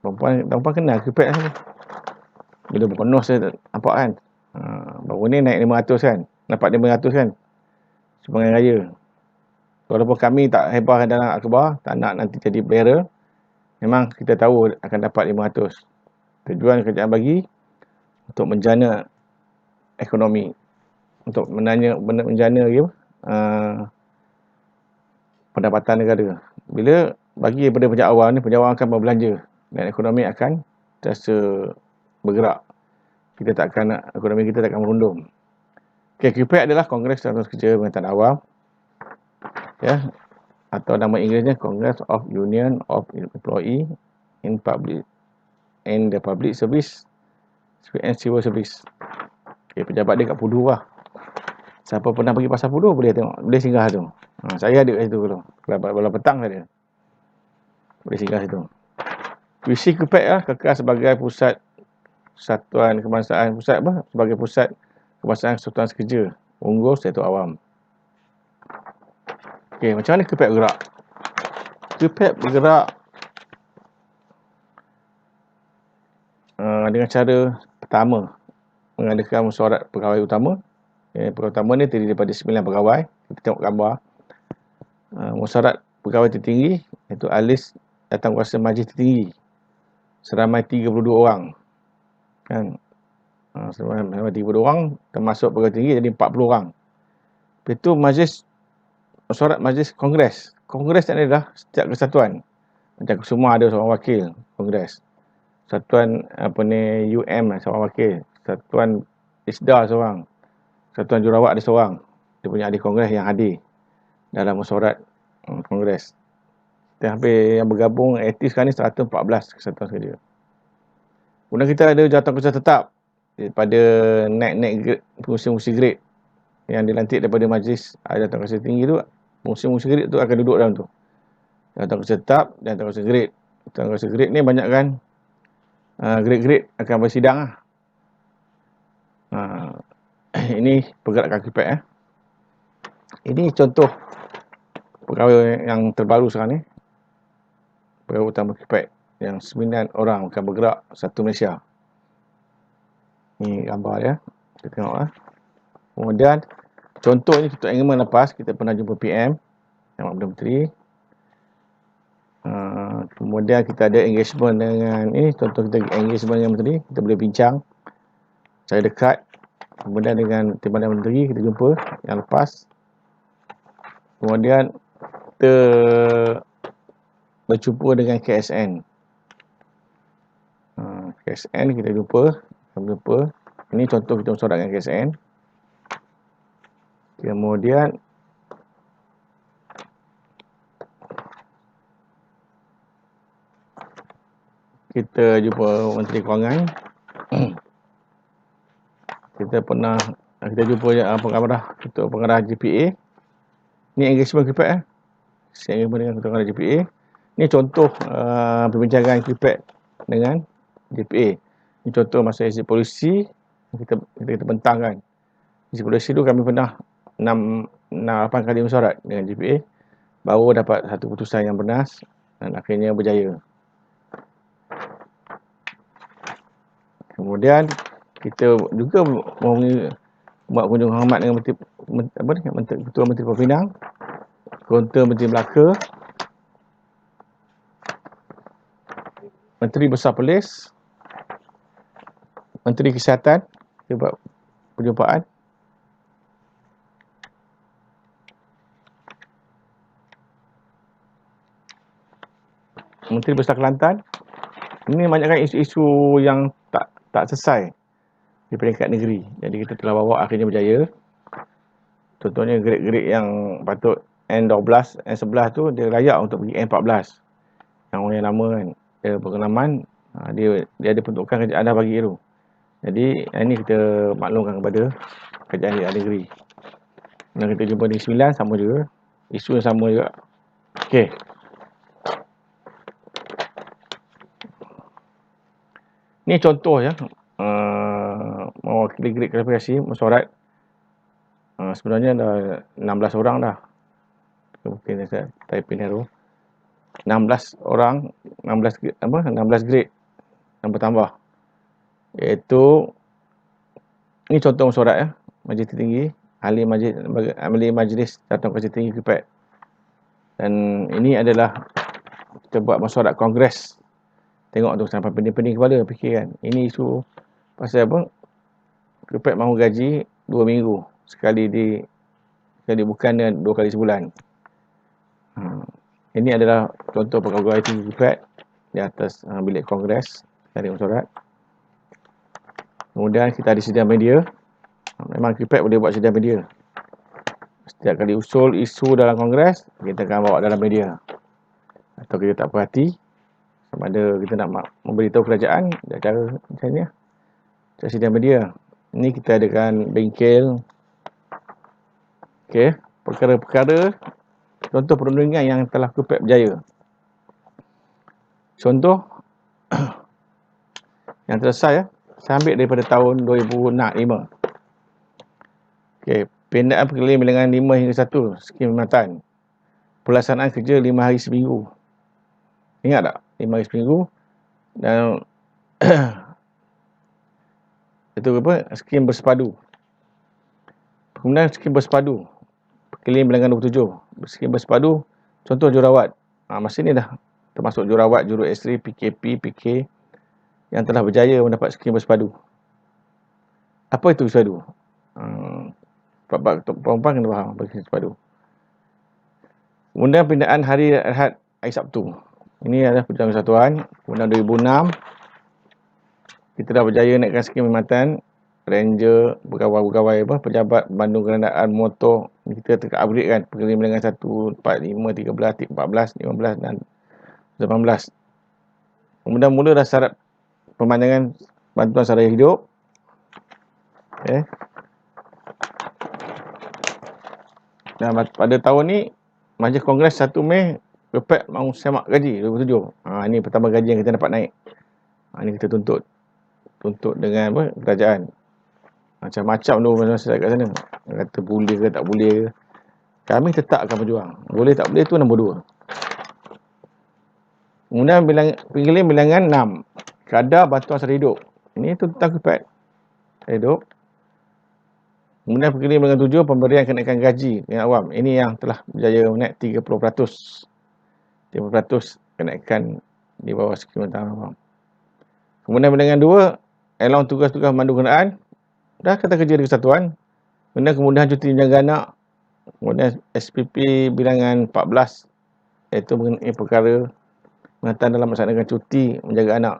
Perempuan kenal KUPED kan? Bila berpenuh saya nampak kan. Baru ni naik 500 kan. Dapat 500 kan. Sumbangan raya. Walaupun kami tak hebah dalam akhbar, tak nak nanti jadi bearer, memang kita tahu akan dapat 500. Tujuan kerajaan bagi untuk menjana ekonomi, untuk menjana pendapatan negara. Bila bagi daripada pajak awal ni, pajak awal akan berbelanja dan ekonomi akan terasa bergerak. Ekonomi kita tak akan merundum. Okay, KPAC adalah Kongres Persatuan Kerja Perkhidmatan Awam, ya, atau nama Inggerisnya Congress of Union of Employee in the Public Service and Civil Service. Okay, pejabat dia kat Pudu lah. Siapa pernah pergi pasar Pudu boleh tengok, boleh singgah tu. Saya ada kat situ dulu. Kalau petang saja boleh singgah situ. Visi KPAC lah kekal sebagai pusat Satuan Kebangsaan, sebagai pusat kebangsaan Persatuan Kerja unggul sektor awam. Okey, macam mana KPAC bergerak? KPAC bergerak dengan cara pertama, mengadakan mesyuarat pegawai utama. Pegawai utama ni terdiri daripada 9 pegawai. Kita tengok gambar. Mesyuarat pegawai tertinggi, iaitu alis Jawatankuasa Majlis Tertinggi, seramai 32 orang. Kan? Seramai 32 orang, termasuk pegawai tinggi, jadi 40 orang. Lepas itu mesyuarat majlis kongres. Kongres ni adalah setiap kesatuan. Macam semua ada seorang wakil kongres. Satuan seorang wakil. Satuan ISDA seorang. Satuan Jurawat ada seorang. Dia punya ahli kongres yang hadir dalam mesyuarat kongres. Kita hampir yang bergabung aktif sekarang ni 114 kesatuan kerja. Kemudian kita ada Jawatankuasa tetap daripada naik fungsi-fungsi grade yang dilantik daripada majlis Jawatankuasa tinggi tu. Fungsi-fungsi grade tu akan duduk dalam tu. Jawatankuasa tetap dan Jawatankuasa grade. Jawatankuasa grade ni banyak kan grade-grade akan bersidang lah. Ini pergerakan KPAC. Ini contoh pegawai yang terbaru sekarang ni. Pegawai utama KPAC yang 9 orang akan bergerak satu Malaysia. Ni gambar dia. Kita tengok lah. Kemudian contoh ni untuk engagement lepas kita pernah jumpa PM yang Perdana Menteri. Kemudian kita ada engagement dengan contoh kita engagement dengan Menteri, kita boleh bincang secara dekat. Kemudian dengan Timbalan Menteri kita jumpa yang lepas. Kemudian kita berjumpa dengan KSN. KSN kita jumpa. Ini contoh kita mesyuarat dengan KSN. Kemudian kita jumpa Menteri Kewangan. Kita jumpa Ketua Pengarah GPA. Ini engagement KPAC. Saya jumpa dengan Ketua Pengarah GPA. Ini contoh perbincangan KPAC dengan GPA. Ini contoh masa isi polisi kita bentangkan. Isi polisi tu kami pernah 8 kali mesyuarat dengan GPA, baru dapat satu putusan yang bernas dan akhirnya berjaya. Kemudian kita juga buat kunjungan hormat dengan Ketua Menteri Pembinaan, Ketua Menteri Melaka, Menteri Besar Polis, Menteri Kesihatan. Kita buat perjumpaan. Menteri Besar Kelantan. Ini banyakkan isu-isu yang tak selesai di peringkat negeri. Jadi kita telah bawa, akhirnya berjaya. Contohnya grade-grade yang patut N12, N11 tu dia layak untuk pergi N14. Yang orang yang lama kan, dia pengalaman, dia ada peruntukan kerajaan dah bagi tu. Jadi ini kita maklumkan kepada kerajaan di negeri. Dan kita jumpa di 9 sama juga, isu yang sama juga. Okey. Ni contoh ya, mewakili grade kualifikasi mesyuarat. Sebenarnya dah 16 orang dah. Mungkin saya typing tu. 16 orang, 16 grade yang bertambah. Iaitu ni contoh mesyuarat ya, Majlis Tertinggi, ahli majlis Jawatankuasa Tertinggi KPAC. Dan ini adalah kita buat mesyuarat kongres. Tengok tu sampai pening-pening kepala fikir kan. Ini isu pasal apa? KPAC mahu gaji 2 minggu. Sekali bukan 2 kali sebulan. Ini adalah contoh pegawai tinggi KPAC di atas bilik kongres dari mesyuarat. Kemudian kita ada sidang media. Memang KIPED boleh buat sidang media. Setiap kali usul isu dalam Kongres, kita akan bawa dalam media. Atau kita tak perhati, sama ada kita nak memberitahu kerajaan, cara macam ni, cara sidang media. Ni kita adakan bengkel. Okey, perkara-perkara, contoh perundingan yang telah KIPED berjaya. Contoh, yang selesai, saya ambil daripada tahun 2005. Okey, pindaan perkeliling bilangan 5 hingga 1, skim perkhidmatan. Pelaksanaan kerja 5 hari seminggu. Ingat tak? 5 hari seminggu. Dan itu apa? Skim bersepadu. Kemudian skim bersepadu. Perkeliling bilangan 27. Skim bersepadu, contoh jurawat. Masa ni dah termasuk jurawat, juru ekstri, PKP, PK yang telah berjaya mendapat skim bersepadu. Apa itu bersepadu? Perempuan kena faham apa itu bersepadu. Kemudian pindaan hari rehat hari Sabtu. Ini adalah perjalanan kesatuan. Kemudian 2006, kita dah berjaya naikkan skim perkhidmatan ranger, pegawai-pegawai pejabat Bandung kenderaan motor. Kita tengah upgrade kan, perkeliling bilangan 1, 4, 5, 13, 14, 15 dan 18. Kemudian mula dah syarat pemandangan bantuan sara hidup. Dan pada tahun ni, Majlis Kongres 1 Mei, KIPED mahu semak gaji 2007. Ini pertama gaji yang kita dapat naik. Ini kita tuntut dengan kerajaan. Macam-macam tu masyarakat kat sana. Kata boleh ke tak boleh ke. Kami tetap akan berjuang. Boleh tak boleh tu nombor 2. Kemudian perkeliling bilangan 6. Kadar bantuan sara hidup. Ini tentang KIPED. Hidup. Kemudian perkeliling bilangan 7. Pemberian kenaikan gaji dengan awam. Ini yang telah berjaya naik 30%. 30% kenaikan di bawah skim bantuan awam. Kemudian bilangan 2. Allowance tugas-tugas memandu kenderaan. Dah kata kerja di kesatuan. Kemudian cuti menjaga anak. Kemudian SPP bilangan 14, iaitu mengenai perkara pengetahuan dalam melaksanakan cuti menjaga anak.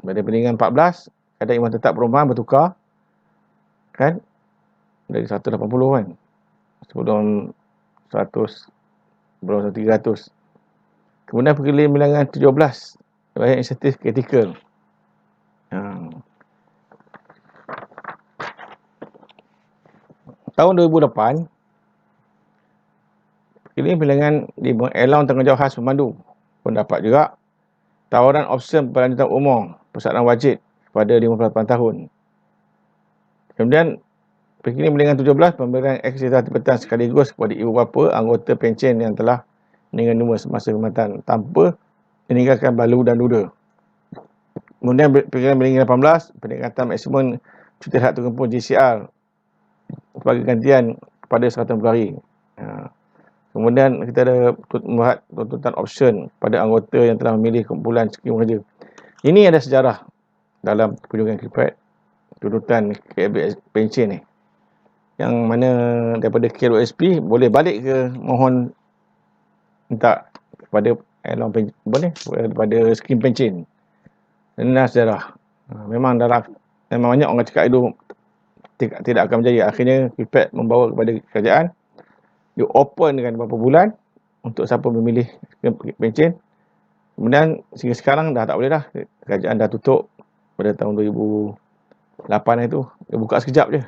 Pada bilangan 14, kadar iman tetap perumahan bertukar kan dari 180 kan. Sebelum 100, sebelum 300. Kemudian perkeliling bilangan 17, bayar insentif kritikal. Tahun 2008, perkeliling bilangan 5, allowance tanggungjawab khas pemandu pun dapat juga. Tawaran option berlanjutan umur persatuan wajib pada 58 tahun. Kemudian perkeliling bilangan 17, pemberian akses petang sekaligus kepada ibu bapa anggota pencen yang telah meninggal dunia semasa khidmatan tanpa meninggalkan balu dan duda. Kemudian perkeliling bilangan 18, peningkatan maksimum cuti hak terkumpul JCR sebagai gantian pada 160 hari. Kemudian kita ada membuat tuntutan option pada anggota yang telah memilih kumpulan skim kerja. Ini ada sejarah dalam kunjungan KIPED, tuntutan KLB pencen ni. Yang mana daripada KLOSP boleh balik ke mohon minta kepada pada skim pencen. Ini sejarah. Memang banyak orang cakap itu tidak akan berjaya. Akhirnya KIPED membawa kepada kerajaan, dia open dengan beberapa bulan untuk siapa memilih pencen. Kemudian sehingga sekarang dah tak boleh dah. Kerajaan dah tutup pada tahun 2008 itu. Dia buka sekejap je.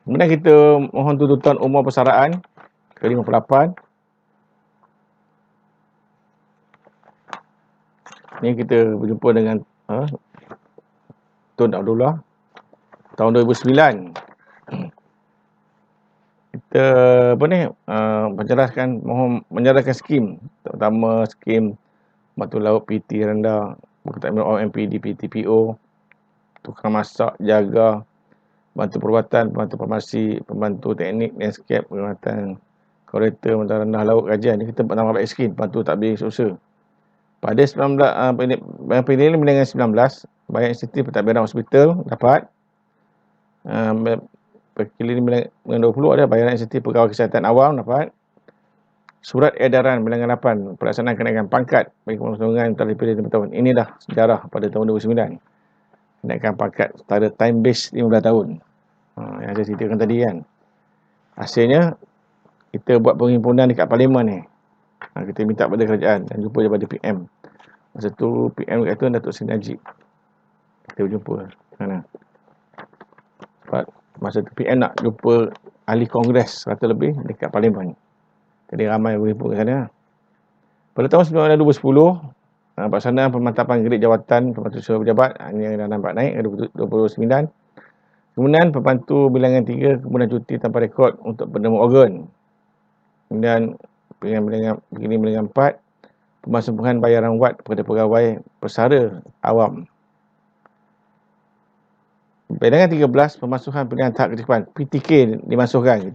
Kemudian kita mohon tuntutan umur persaraan ke 58. Ni kita berjumpa dengan Tun Abdullah tahun 2009. Kita menjelaskan skim, terutama skim batu laut PT rendah, berkaitan OMPD, PTPO, tukang masak, jaga, bantu perubatan, pembantu farmasi, pembantu teknik, landscape, perkhidmatan korektor, pembantu rendah laut, kajian. Kita nama baik skim, pembantu takbir usaha. Pada 19, pilihan bilangan 19, bayar insentif pentadbiran hospital dapat. Perkeliling bilangan 20 ada bayaran insentif pegawai kesihatan awam dapat. Surat edaran bilangan 8, pelaksanaan kenaikan pangkat bagi pemangsungan telah dipilih 5 tahun. Ini dah sejarah pada tahun 2009. kenaikan pangkat setara time base 15 tahun. Yang saya ceritakan tadi kan. Hasilnya, kita buat perhimpunan dekat Parlimen ni. Kita minta pada kerajaan dan jumpa daripada PM. Masa tu PM kat tu Datuk Seri Najib. Kita berjumpa sana. Sebab masa tu PM nak jumpa ahli Kongres 100 lebih dekat Parlimen. Jadi ramai berhimpun ke sana. Pada tahun 2010, pelaksanaan pemantapan grid jawatan pembantu suruh pejabat yang dah nampak naik ke 29. Kemudian pembantu bilangan 3 kemudian cuti tanpa rekod untuk penemu organ. Kemudian bilangan 4 pemasumbuhan bayaran wad kepada pegawai pesara awam. Bilangan 13 pemasukkan pilihan tahap kecukupan PTK dimasukkan.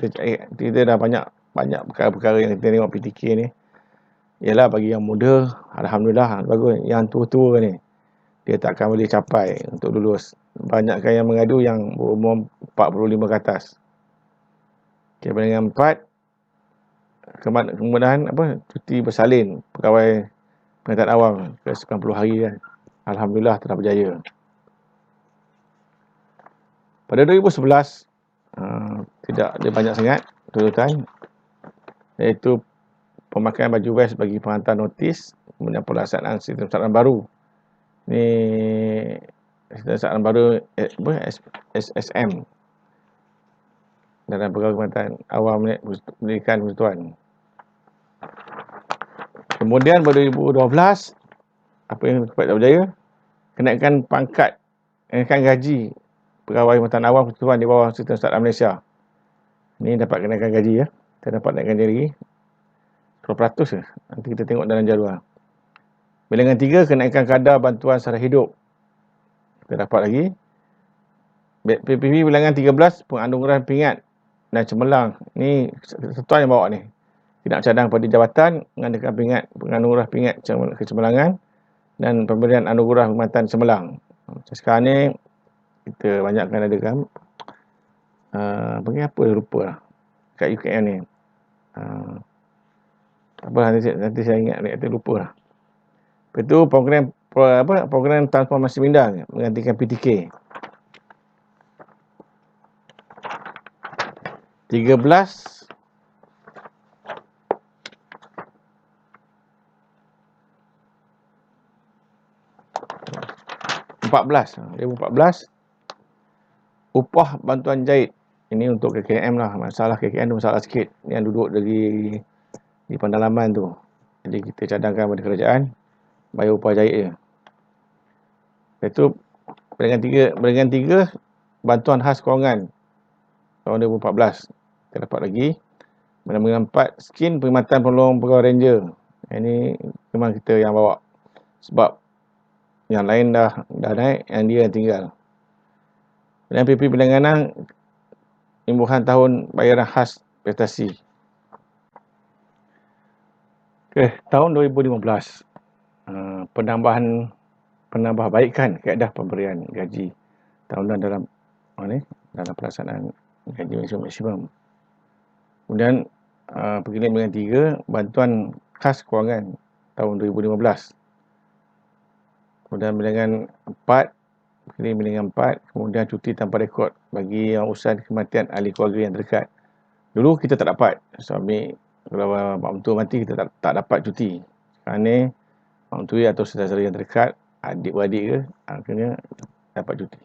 Kita dah banyak perkara-perkara yang kita tengok PTK ni. Ialah bagi yang muda, alhamdulillah bagus. Yang tua-tua ni dia tak akan boleh capai untuk lulus. Banyakkan yang mengadu yang berumur 45 ke atas. Okay, bilangan 4 kemudahan cuti bersalin pegawai pengangkatan awam ke 90 hari kan. Alhamdulillah telah berjaya. Pada 2011 tidak ada banyak sangat tuntutan, iaitu pemakaian baju vest bagi penghantar notis, kemudian pelaksanaan sistem saran baru. Ni sistem saran baru SSM dalam pegawai penghantar awam pendidikan persekutuan. Kemudian pada 2012 apa yang dapat berjaya, kenaikan pangkat, kenaikan gaji pegawai penghantar awam persekutuan di bawah sistem startup Malaysia. Ni dapat kenaikan gaji ya. Kita dapat naikkan dia lagi 10% je. Nanti kita tengok dalam jadual. Bilangan 3 kenaikan kadar bantuan sara hidup. Kita dapat lagi. PPP bilangan 13 penganugerah pingat dan cemerlang. Ni setuan yang bawa ni. Tidak cadang pada jabatan mengadakan pingat penganugerah pingat kecemerlangan dan pemberian anugerah perkhidmatan cemerlang. Sekarang ni kita banyakkan adakan apa lupa lah kat UKM ni. Nanti saya ingat nanti lupa lah. Lepas tu program transformasi minda menggantikan PTK. 13 2014 upah bantuan jahit. Ini untuk KKM lah. Masalah KKM tu masalah sikit. Yang duduk di pendalaman tu. Jadi kita cadangkan pada kerajaan bayar upah jahit je. Lepas tu bilangan 3 bantuan khas kewangan tahun 2014. Kita dapat lagi. Bilangan 4 skim perkhidmatan penolong pegawai ranger. Ini memang kita yang bawa. Sebab yang lain dah naik, yang dia yang tinggal. Dan PP bilangan 6 imbuhan tahun bayaran khas prestasi. Tahun 2015 penambahbaikan kaedah pemberian gaji tahunan dalam pelaksanaan gaji maksimum. Kemudian perkilian bilangan 3 bantuan khas kewangan tahun 2015. Kemudian bilangan 4 kemudian cuti tanpa rekod bagi yang urusan kematian ahli keluarga yang terdekat. Dulu kita tak dapat. Suami kalau mak mentua mati kita tak dapat cuti. Sekarang ni mak mentua atau saudara yang terdekat, adik-beradik ke, akhirnya dapat cuti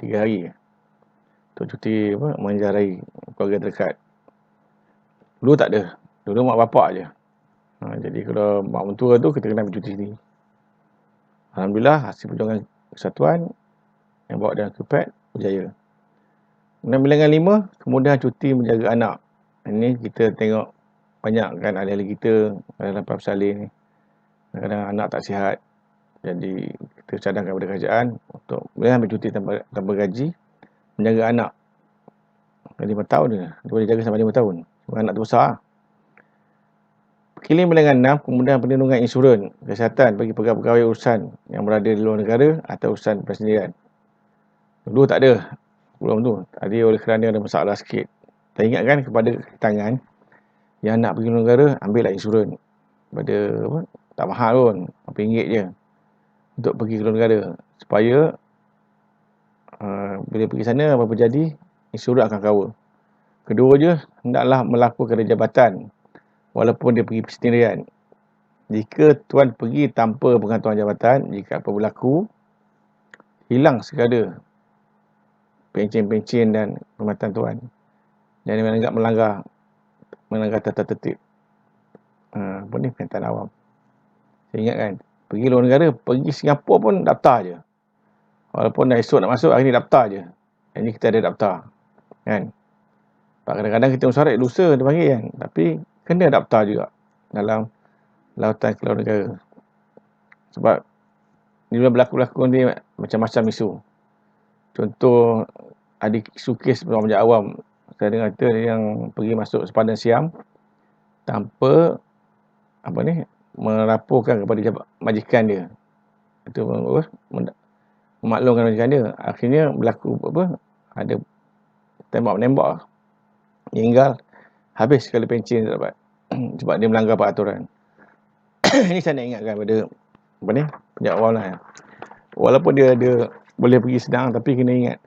3 hari untuk cuti menziarahi keluarga terdekat. Dulu tak ada. Dulu mak bapak je. Jadi kalau mak mentua tu kita kena cuti sendiri. Alhamdulillah hasil perjuangan kesatuan yang bawa dalam KUPED berjaya. Kemudian bilangan 5 kemudian cuti menjaga anak. Ini kita tengok banyak kan ahli-ahli kita dalam bersalin ni. Kadang-kadang anak tak sihat. Jadi kita cadangkan kepada kerajaan untuk boleh ambil cuti tanpa gaji menjaga anak. 5 tahun je. Dia boleh jaga sampai 5 tahun. Sebab anak tu besar. Kilim bilangan 6 kemudian perlindungan insurans kesihatan bagi pegawai urusan yang berada di luar negara atau urusan persendirian. Dulu tak ada. Belum tu. Tadi oleh kerana ada masalah sikit. Kita ingatkan kepada tangan yang nak pergi luar negara, ambillah insurans. Pada tak mahal pun, RM1 je untuk pergi ke luar negara. Supaya Bila pergi sana, apa-apa jadi, insurans akan cover. Kedua je, hendaklah melakukan jabatan walaupun dia pergi sendirian. Jika tuan pergi tanpa pengantuan jabatan, jika apa berlaku, hilang sekadar pencen-pencen dan perkhidmatan tuan. Dan melanggar tata tertib. Apa ni, perkhidmatan awam. Saya ingat kan, pergi luar negara, pergi Singapura pun daftar je. Walaupun esok nak masuk, hari ni daftar je. Yang ni kita ada daftar. Kan? Kadang-kadang kita mesyuarat lusa dia panggil kan. Tapi kena daftar juga dalam lautan ke luar negara. Sebab ni berlaku-laku ni macam-macam isu. Contoh, ada isu kes pemajak awam. Saya dengar kata yang pergi masuk sepadan Siam tanpa apa ni, melaporkan kepada majikan dia. Itu memaklumkan majikan dia. Akhirnya berlaku apa? Ada tembak-menembak. Meninggal, habis sekali pencen dia dapat. Sebab dia melanggar peraturan. Ini saya nak ingatkan pada apa ni, penjak awam lah. Walaupun dia boleh pergi senang, tapi kena ingat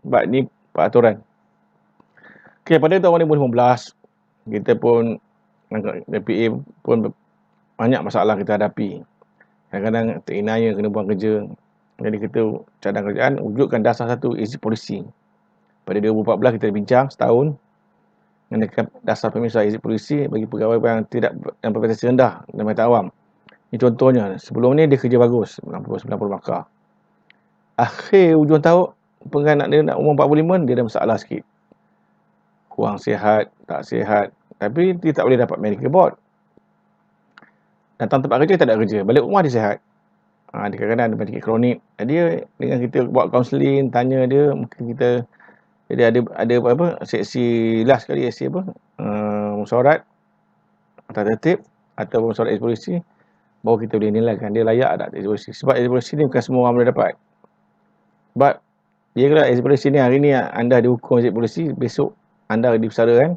sebab ni peraturan. Okay, pada tahun 2015 kita pun DPA pun banyak masalah kita hadapi. Kadang-kadang terinaya kena buang kerja. Jadi kita cadang kerajaan wujudkan dasar satu exit policy. Pada 2014 kita bincang setahun mengenai dasar pemisah exit policy bagi pegawai yang tidak yang berprestasi rendah dan perkhidmatan awam. Ini contohnya, sebelum ni dia kerja bagus, 90 markah. Akhir hujung tahun, pengganak dia nak umur 45, dia ada masalah sikit. Kurang sihat, tak sihat. Tapi dia tak boleh dapat medical board. Datang tempat kerja, tak ada kerja. Balik rumah dia sihat. Dia kadang-kadang ada penyakit kronik. Dia dengan kita buat kaunseling, tanya dia, mungkin kita jadi ada apa seksi last kali seksi apa? Mesyuarat tata tertib atau mesyuarat polisi, baru kita boleh nilaikan dia layak tak exit polisi. Sebab exit polisi ni bukan semua orang boleh dapat. Sebab dia kata exit polisi ni hari ni anda dihukum exit polisi, besok anda dibesarakan,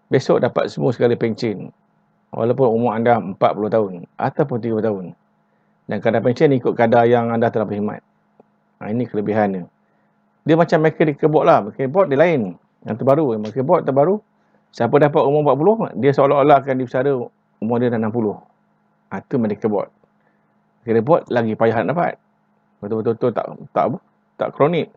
besok dapat semua sekali pencen. Walaupun umur anda 40 tahun ataupun 30 tahun. Dan kadar pencen ikut kadar yang anda telah berkhidmat. Ini kelebihan dia. Dia macam mechanical board lah. Mechanical board dia lain. Yang terbaru. Mechanical board terbaru, siapa dapat umur 40, dia seolah-olah akan dibesara umur dia dah 60. Itu mechanical board. Mechanical board lagi payah nak dapat. Betul-betul tak kronik.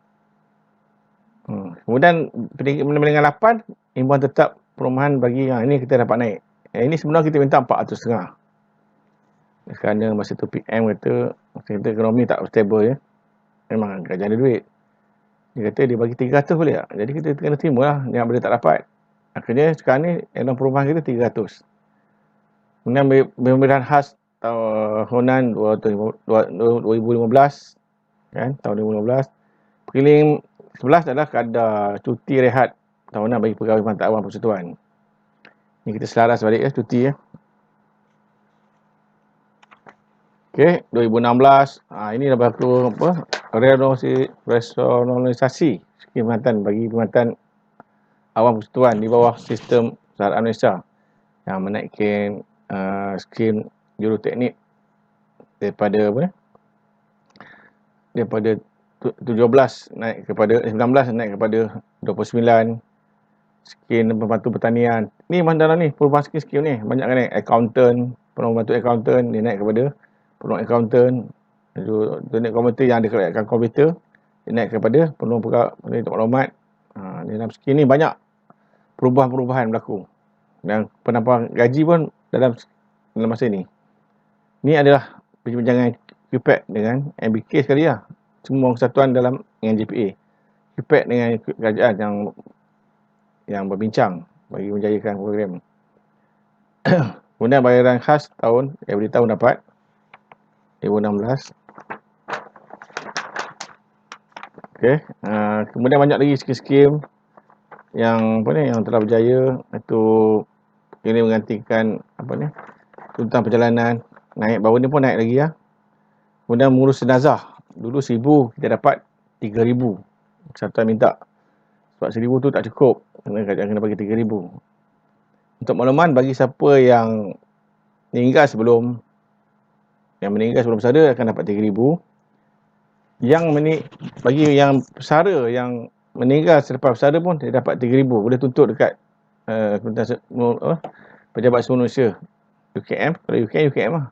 Kemudian menengah 8, imbuhan tetap perumahan bagi yang ini kita dapat naik. Ini sebenarnya kita minta 400.5. Kerana masa tu PM kata ekonomi tak stable ya. Memang kerajaan ada duit. Dia kata dia bagi 300 boleh tak? Jadi kita kena terima lah. Yang boleh tak dapat. Akhirnya sekarang ni dalam perumahan kita 300. Kemudian pemilihan khas tahunan 2015 kan, tahun 2015. Perkeliling 11 adalah kadar cuti rehat tahunan bagi pegawai perkhidmatan awam persekutuan. Ni kita selaras balik ya, cuti ya. Okey, 2016, ini dah berlaku apa? Rasionalisasi skim perkhidmatan bagi perkhidmatan awam persekutuan di bawah sistem Syarikat Malaysia yang menaikkan skim juruteknik daripada apa? Daripada 17 naik kepada 19 naik kepada 29. Skim pembantu pertanian. Ni mandala ni perubahan skim ni banyak kan naik. Accountant, pembantu accountant dia naik kepada penolong accountant. Teknik komputer yang ada kelaikan komputer dia naik kepada penolong peneliti maklumat. Dalam skim ni banyak perubahan-perubahan berlaku. Dan penambahan gaji pun dalam masa ni. Ni adalah perbincangan QPAC dengan MBK sekali lah. Semua kesatuan dalam dengan JPA. QPAC dengan kerajaan yang berbincang bagi menjayakan program. Kemudian bayaran khas every tahun dapat 2016. Okey, kemudian banyak lagi skim-skim yang yang telah berjaya. Itu ini menggantikan tuntutan perjalanan naik, baru ni pun naik lagi ya. Kemudian mengurus jenazah. Dulu 1,000 kita dapat 3,000. Kesatuan minta. Sebab 1,000 tu tak cukup. Kena bagi 3,000. Untuk makluman bagi siapa yang meninggal sebelum bersara akan dapat 3,000. bagi yang pesara yang meninggal selepas pesara pun dia dapat 3,000, boleh tuntut dekat Pejabat Semua Manusia UKM. Kalau UKM lah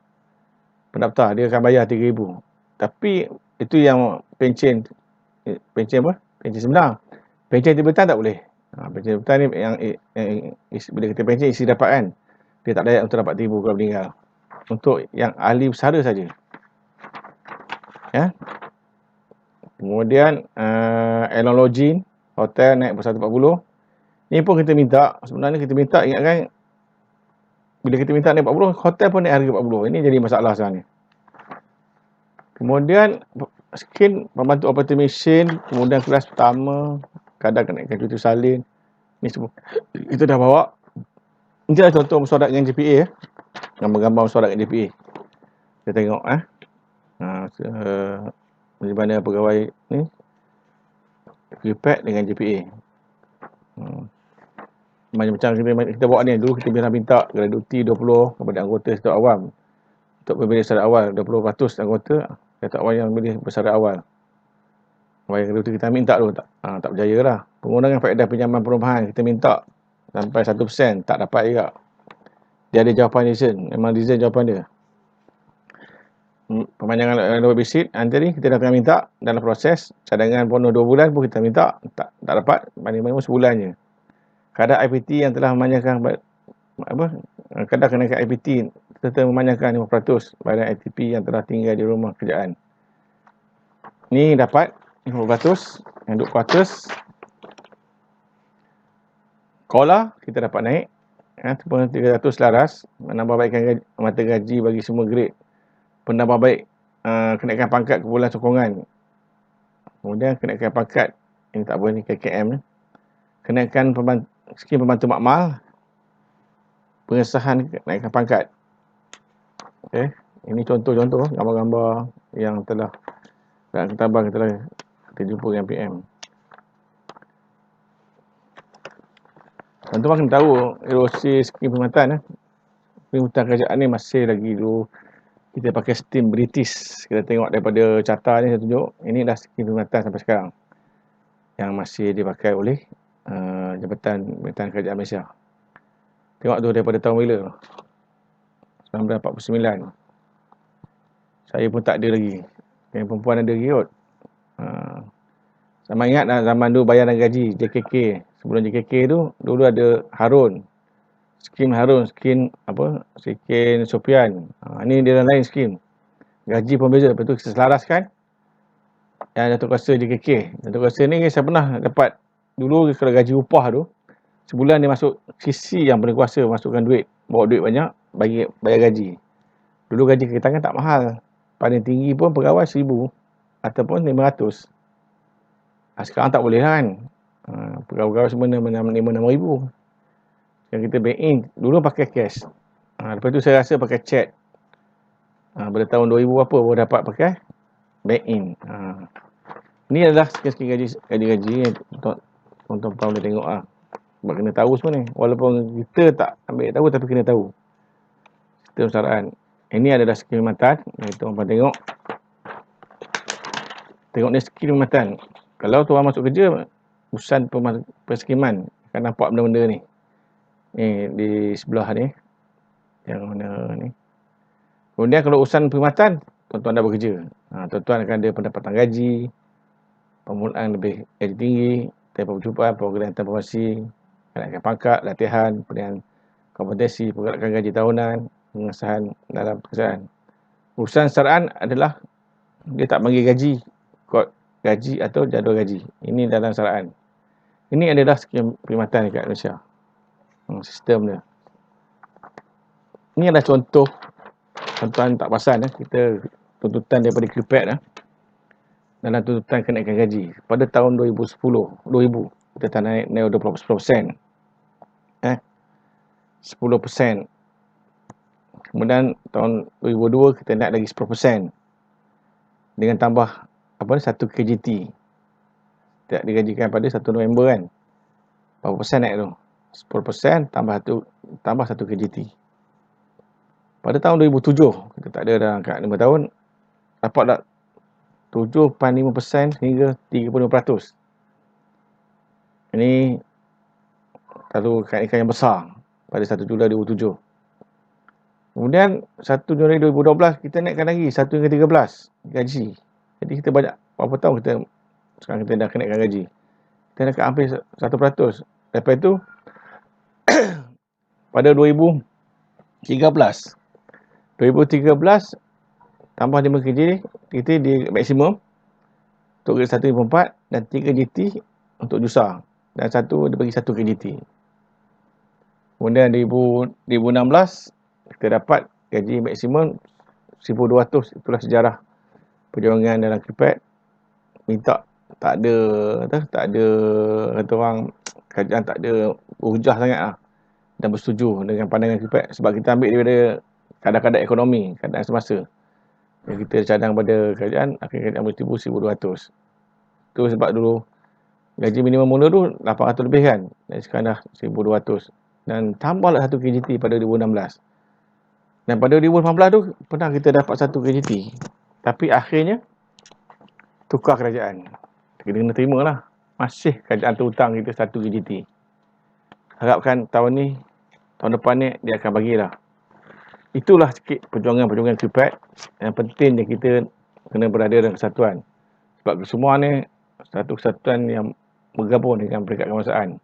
pendaftar, dia akan bayar 3,000. Tapi itu yang pencen apa? Pencen sebenar. Pencen jabatan tak boleh. Pencen jabatan ni yang bila kita pencen isi dapat kan, dia tak layak untuk dapat 3,000 kalau meninggal. Untuk yang ahli pesara saja. Ya. Kemudian Elon Lodging hotel naik ber-140. Ni pun kita minta, sebenarnya kita minta, ingatkan bila kita minta naik 40, hotel pun naik harga 40. Ini jadi masalah sebenarnya. Kemudian skim pembantu operator mesin, kemudian kelas pertama, kadang kenaikan cuti salin. Ni semua kita dah bawa. Ini adalah contoh mesyuarat dengan JPA ya. Gambar-gambar mesyuarat dengan JPA. Kita tengok macam mana pegawai ni prepared dengan JPA. Macam kita bawa ni, dulu kita biasa minta graduti 20 kepada anggota sektor awam. Untuk pemilih syarat awal 20% anggota sektor awam yang memilih bersyarat awal. Bayar graduti kita minta dulu, tak berjaya lah. Pengurangan faedah pinjaman perumahan kita minta sampai 1%, tak dapat juga. Dia ada jawapan netizen, memang netizen jawapan dia. Pemanjangan lower basic nanti ni kita dah tengah minta dalam proses. Cadangan bonus 2 bulan pun kita minta, tak dapat, paling-paling sebulan je. Kadar IPT yang telah memanjangkan kadar kenaikan IPT serta memanjangkan 5% badan ATP yang telah tinggal di rumah kerjaan. Ni dapat 5%, yang 2%. Sekolah kita dapat naik 300 selaras, menambah baikkan mata gaji bagi semua grade. Penambah baik kenaikan pangkat kumpulan sokongan. Kemudian kenaikan pangkat, ini tak boleh ni KKM ni. Kenaikan skim pembantu makmal. Pengesahan kenaikan pangkat. Okey, ini contoh-contoh gambar-gambar yang telah kita jumpa dengan PM. Tuan-tuan kena tahu erosi skim perkhidmatan perkhidmatan kerajaan ni masih lagi dulu kita pakai sistem British. Kita tengok daripada carta ni saya tunjuk, ini dah skim perkhidmatan sampai sekarang yang masih dipakai oleh Jabatan Perkhidmatan Kerajaan Malaysia. Tengok tu daripada tahun bila? 1949. Saya pun tak ada lagi. Yang perempuan ada lagi kot. Sama ingat lah zaman dulu bayaran gaji JKK. Sebelum JKK tu dulu ada Harun. Skim Harun, skim Sofian. Ini dia lain skim. Gaji pun beza. Lepas tu kita selaraskan yang Datuk Kuasa JKK. Datuk Kuasa ni saya pernah dapat dulu kalau gaji upah tu sebulan dia masuk sisi yang berkuasa masukkan duit, bawa duit banyak bagi bayar gaji. Dulu gaji ke tangan tak mahal. Paling tinggi pun pegawai 1,000 ataupun 500. Sekarang tak boleh lah kan. Pegawai semua 5-6 ribu. Yang kita bank in, dulu pakai cash. Lepas tu saya rasa pakai check. Pada tahun 2000 apa baru dapat pakai bank in. Ni adalah skim-skim gaji-gaji tuan-tuan boleh tengok lah. Sebab kena tahu semua ni. Walaupun kita tak ambil tahu tapi kena tahu. Sistem persaraan. Ini adalah skim perkhidmatan. Tuan-tuan tengok. Tengok ni skim perkhidmatan. Kalau tuan masuk kerja, urusan perskiman akan nampak benda-benda ni. Ni di sebelah ni. Yang mana ni. Kemudian kalau urusan perkhidmatan, tuan-tuan dah bekerja. Tuan-tuan akan ada pendapatan gaji, permulaan lebih tinggi, tempoh percubaan, program promosi, kenaikan pangkat, latihan, pilihan kompetensi, pergerakan gaji tahunan, pengesahan dalam pekerjaan. Urusan saraan adalah dia tak bagi gaji, kod gaji atau jadual gaji. Ini dalam saraan. Ini adalah skim perkhidmatan dekat Malaysia. Sistem dia. Ini adalah contoh. Tuan-tuan tak perasan kita tuntutan daripada KPAT dalam tuntutan kenaikan gaji pada tahun 2010 kita tak naik 10%. 10%. Kemudian tahun 2002 kita naik lagi 10% dengan tambah 1 KGT. Tak digajikan pada 1 November kan. Berapa persen naik tu? 10% tambah 1 KGT. Pada tahun 2007 kita tak ada dah angkat 5 tahun, dapat tak 7.5% hingga 35%. Ini satu kenaikan yang besar pada 1 Julai 2007. Kemudian 1 Januari 2012 kita naikkan lagi 1 hingga 13 gaji. Jadi kita banyak berapa tahun sekarang kita dah kenaikan gaji. Kita naikkan hampir 1%. Lepas itu pada 2013 tambah 5 KJ kita di maksimum untuk grade 154 dan 3 GT untuk JUSA dan satu dia bagi 1 KJT. Kemudian 2016 kita dapat gaji maksimum 1,200. Itulah sejarah perjuangan dalam KIPED. Minta tak ada kata orang kerajaan tak ada hujah sangat lah dan bersetuju dengan pandangan KIPED sebab kita ambil daripada kadar-kadar ekonomi, keadaan semasa yang kita cadang pada kerajaan akan kerajaan bertibu 1,200. Itu sebab dulu gaji minimum mula tu 800 lebih kan, dan sekarang dah 1,200 dan tambahlah 1 KJT pada 2016. Dan pada 2018 tu pernah kita dapat 1 KJT, tapi akhirnya tukar kerajaan. Kita kena terima lah, masih kerajaan terhutang kita 1 KJT. Harapkan tahun depan ni dia akan bagilah. Itulah sikit perjuangan-perjuangan KIPED yang pentingnya kita kena berada dalam kesatuan. Sebab semua ni satu kesatuan yang bergabung dengan Peringkat Kebangsaan.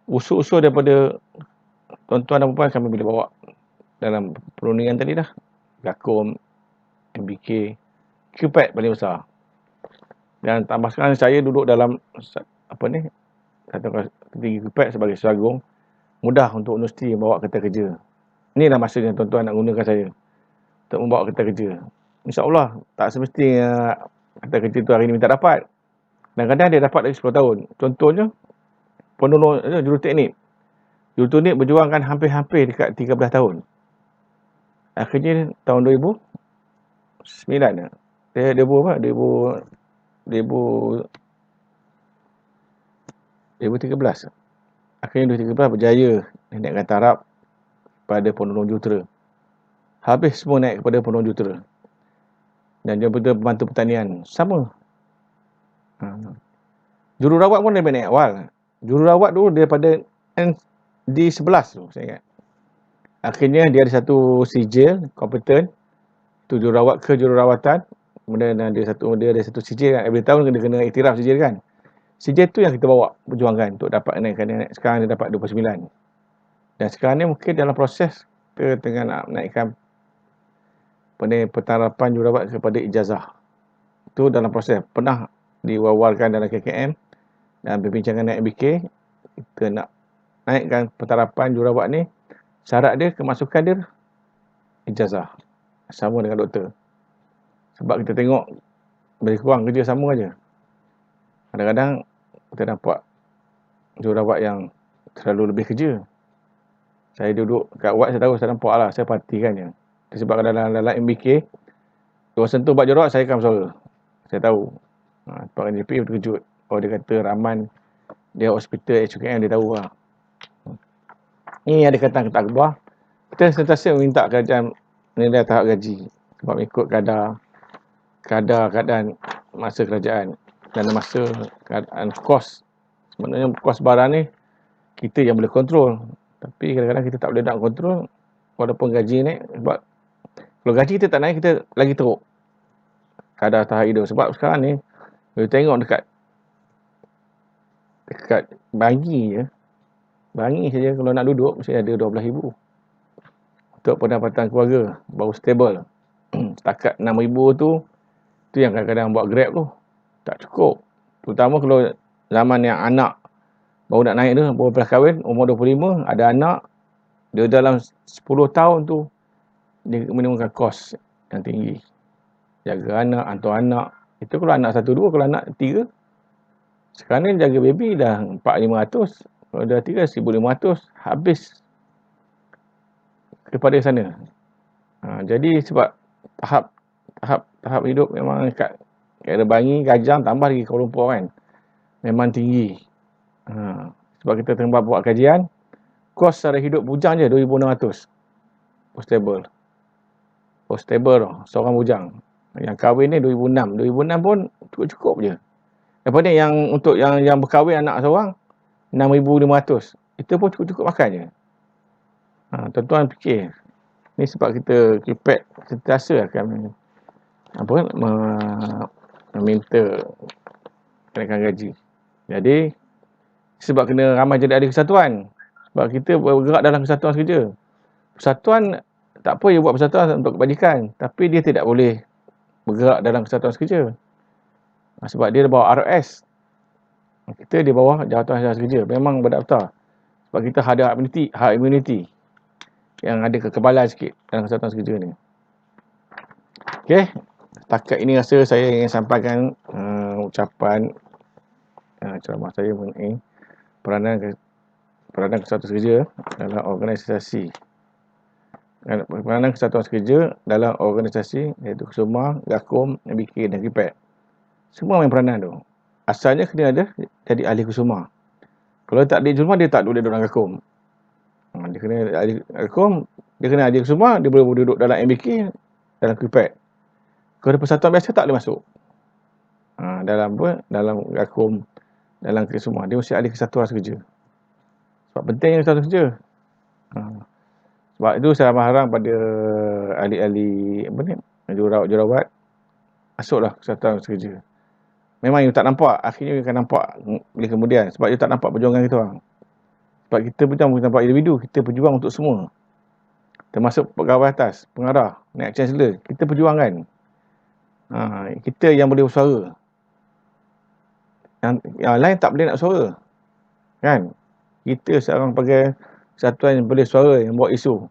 Usul-usul daripada tuan-tuan dan puan kami boleh bawa dalam perundingan tadi dah. GAKUM, MBK, KIPED paling besar. Dan tambah sekarang saya duduk dalam satu tinggi KIPED sebagai Seagung, mudah untuk universiti membawa kereta kerja. Inilah masanya tuan-tuan nak gunakan saya untuk membawa kereta kerja. InsyaAllah tak semestinya kereta kerja tu hari ni minta dapat. Kadang-kadang dia dapat lagi 10 tahun. Contohnya penolong juruteknik. Juruteknik berjuangkan hampir-hampir dekat 13 tahun. Akhirnya tahun 2009 2013. Akhirnya 2013 berjaya naikkan taraf pada penolong jurutera. Habis semua naik kepada penolong jurutera. Dan jabatan pembantu pertanian sama. Jururawat pun lebih naik awal. Jururawat dulu daripada D11 tu saya ingat. Akhirnya dia ada satu sijil kompeten, tu jururawat ke jururawatan. Kemudian dia ada satu sijil kan, every tahun dia kena iktiraf sijil kan. Sijil tu yang kita bawa perjuangkan untuk dapat naikkan. Sekarang dia dapat 29. Dan sekarang ni mungkin dalam proses kita tengah nak naikkan pentarapan jururawat kepada ijazah. Itu dalam proses. Pernah diwawalkan dalam KKM dan perbincangan dengan MBK, kita nak naikkan pentarapan jururawat ni. Syarat dia, kemasukan dia ijazah sama dengan doktor. Sebab kita tengok lebih kurang kerja sama aja. Kadang-kadang kita nampak jururawat yang terlalu lebih kerja. Saya duduk kat wad, saya nampak lah, saya perhatikan je. Sebab dalam MBK, dia sentuh buat jururawat, saya akan bersuara. Saya tahu. Pak NJP terkejut. Oh, dia kata Rahman, dia hospital HUKM, dia tahu lah. Ini ada kata akbar. Kita sentiasa meminta kerajaan menilai tahap gaji. Sebab ikut keadaan masa kerajaan. Dan masa keadaan kos. Sebenarnya kos barang ni, kita yang boleh kontrol. Tapi kadang-kadang kita tak boleh nak kontrol. Walaupun gaji naik. Sebab kalau gaji kita tak naik, kita lagi teruk kadar tahap hidup. Sebab sekarang ni, kita tengok dekat bangi je. Bangi saja kalau nak duduk, mesti ada 12,000. Untuk pendapatan keluarga, baru stable. Setakat 6,000 tu yang kadang-kadang buat Grab tu. Tak cukup. Terutama kalau zaman yang anak baru nak naik tu, baru lepas kahwin, umur 25, ada anak. Dia dalam 10 tahun tu, dia menimbulkan kos yang tinggi. Jaga anak, hantar anak. Itu kalau anak 1-2, kalau anak 3. Sekarang ni jaga baby dah 4,500. Kalau dah 3, 1,500. Habis kepada sana. Jadi sebab tahap hidup memang kat Bangi, Kajang, tambah lagi Kuala Lumpur kan, memang tinggi. Sebab kita tengah buat kajian, kos secara hidup bujang je 2,600. Stable tau, seorang bujang. Yang kahwin ni 2006. 2006 pun cukup-cukup je. Lepas ni yang untuk yang berkahwin anak seorang 6,500. Itu pun cukup-cukup makan je. Tuan-tuan fikir. Ni sebab kita KPAC sentiasa akan meminta kenaikan gaji. Jadi sebab kena ramai jadi ahli kesatuan. Sebab kita bergerak dalam kesatuan kerja. Persatuan tak apa dia buat persatuan untuk kebajikan, tapi dia tidak boleh bergerak dalam kesatuan kerja. Sebab dia bawah RS. Kita di bawah jawatan kerja. Memang berdaftar. Sebab kita ada hak immunity yang ada kekebalan sikit dalam kesatuan kerja ni. Okey, setakat ini rasa saya ingin sampaikan ucapan ceramah saya mengenai peranan kesatuan kerja dalam organisasi. Peranan kesatuan kerja dalam organisasi iaitu Kusuma, Gakum, MBK dan KPAC. Semua main peranan tu. Asalnya kena ada jadi ahli Kusuma. Kalau tak ahli Kusuma, dia tak boleh duduk dalam Gakum. Dia kena ahli Gakum, dia kena ahli Kusuma, dia boleh duduk dalam MBK, dalam KPAC. Kalau persatuan biasa tak boleh masuk. Dalam Gakum, dalam Kusuma, dia mesti ahli kesatuan kerja. Sebab pentingnya kesatuan kerja. Sebab itu saya harap pada ahli-ahli jurawat masuklah kesatuan kerja. Memang you tak nampak, akhirnya you akan nampak bila kemudian. Sebab you tak nampak perjuangan kita orang. Sebab kita bukan nampak individu, kita berjuang untuk semua. Termasuk pegawai atas, pengarah, naik chancellor, kita perjuangkan. Kita yang boleh bersuara. Yang lain tak boleh nak suara. Kan? Kita seorang pegawai kesatuan yang boleh suara, yang buat isu.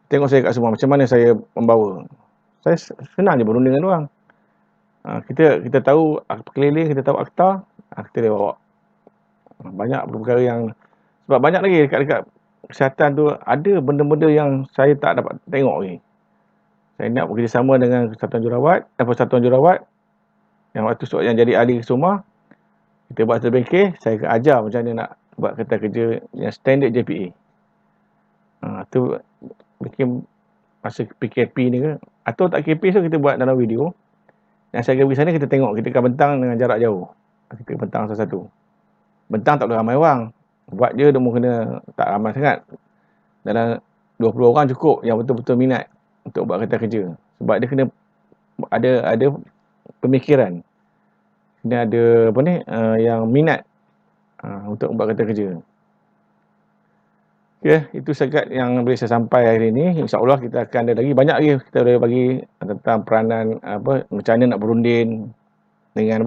Tengok saya kat semua, macam mana saya membawa. Saya senang je berunding dengan orang. Kita tahu keliling, kita tahu akta, kita boleh bawa. Banyak perkara yang, sebab banyak lagi dekat kesihatan tu, ada benda-benda yang saya tak dapat tengok lagi. Saya nak bekerjasama dengan persatuan jurawat, yang waktu yang jadi ahli semua, kita buat terbengkeh, saya akan ajar macam mana nak buat kereta kerja yang standard JPA. Tu bikin masa PKP ni ke, atau tak KP tu kita buat dalam video. Yang saya pergi sana kita tengok, kita akan bentang dengan jarak jauh. Kita bentang satu-satu. Bentang tak boleh ramai orang. Buat je dia kena tak ramai sangat. Dalam 20 orang cukup yang betul-betul minat untuk buat kereta kerja. Sebab dia kena ada pemikiran. Kena ada yang minat untuk buat kereta kerja. Okay, itu sekat yang boleh saya sampai hari ini. InsyaAllah kita akan ada lagi. Banyak lagi kita boleh bagi tentang peranan macam mana nak berunding dengan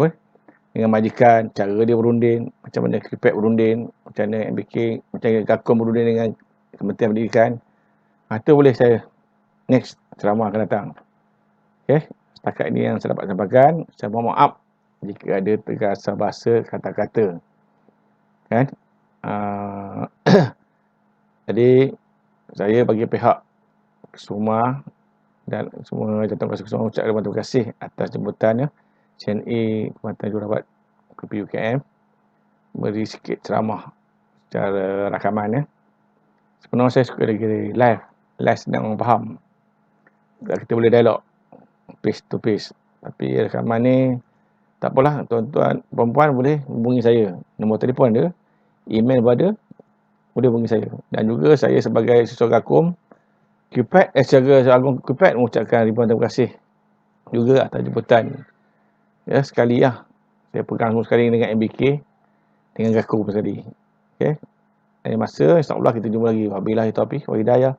dengan majikan, cara dia berunding, macam mana KPAC berunding, macam mana MBK, macam mana Gakum berunding dengan Kementerian Pendidikan. Itu boleh saya next ceramah akan datang. Okay, setakat ini yang saya dapat sampaikan. Saya mohon maaf jika ada tergasa bahasa kata-kata. Kan? Jadi saya bagi pihak Kusuma dan semua jawatan kuasa Kusuma ucapkan terima kasih atas jemputannya CNA Kuantan Jurawat KPUKM beri sikit ceramah secara rakaman. Sebenarnya saya suka lagi live senang orang faham. Kita boleh dialog face to face. Tapi rakaman ni tak apalah, tuan-tuan perempuan boleh hubungi saya. Nombor telefon ada, email ada, boleh hubungi saya. Dan juga saya sebagai siswa Gakum KPAC, secara Agung KPAC mengucapkan ribuan terima kasih juga atas jemputan. Ya, sekali lah. Saya pegang semua sekali dengan MBK, dengan Gakum sekali. Okay. Dari masa, insyaAllah kita jumpa lagi. Wabillahi taufiq wa hidayah.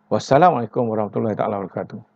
Wassalamualaikum warahmatullahi wabarakatuh.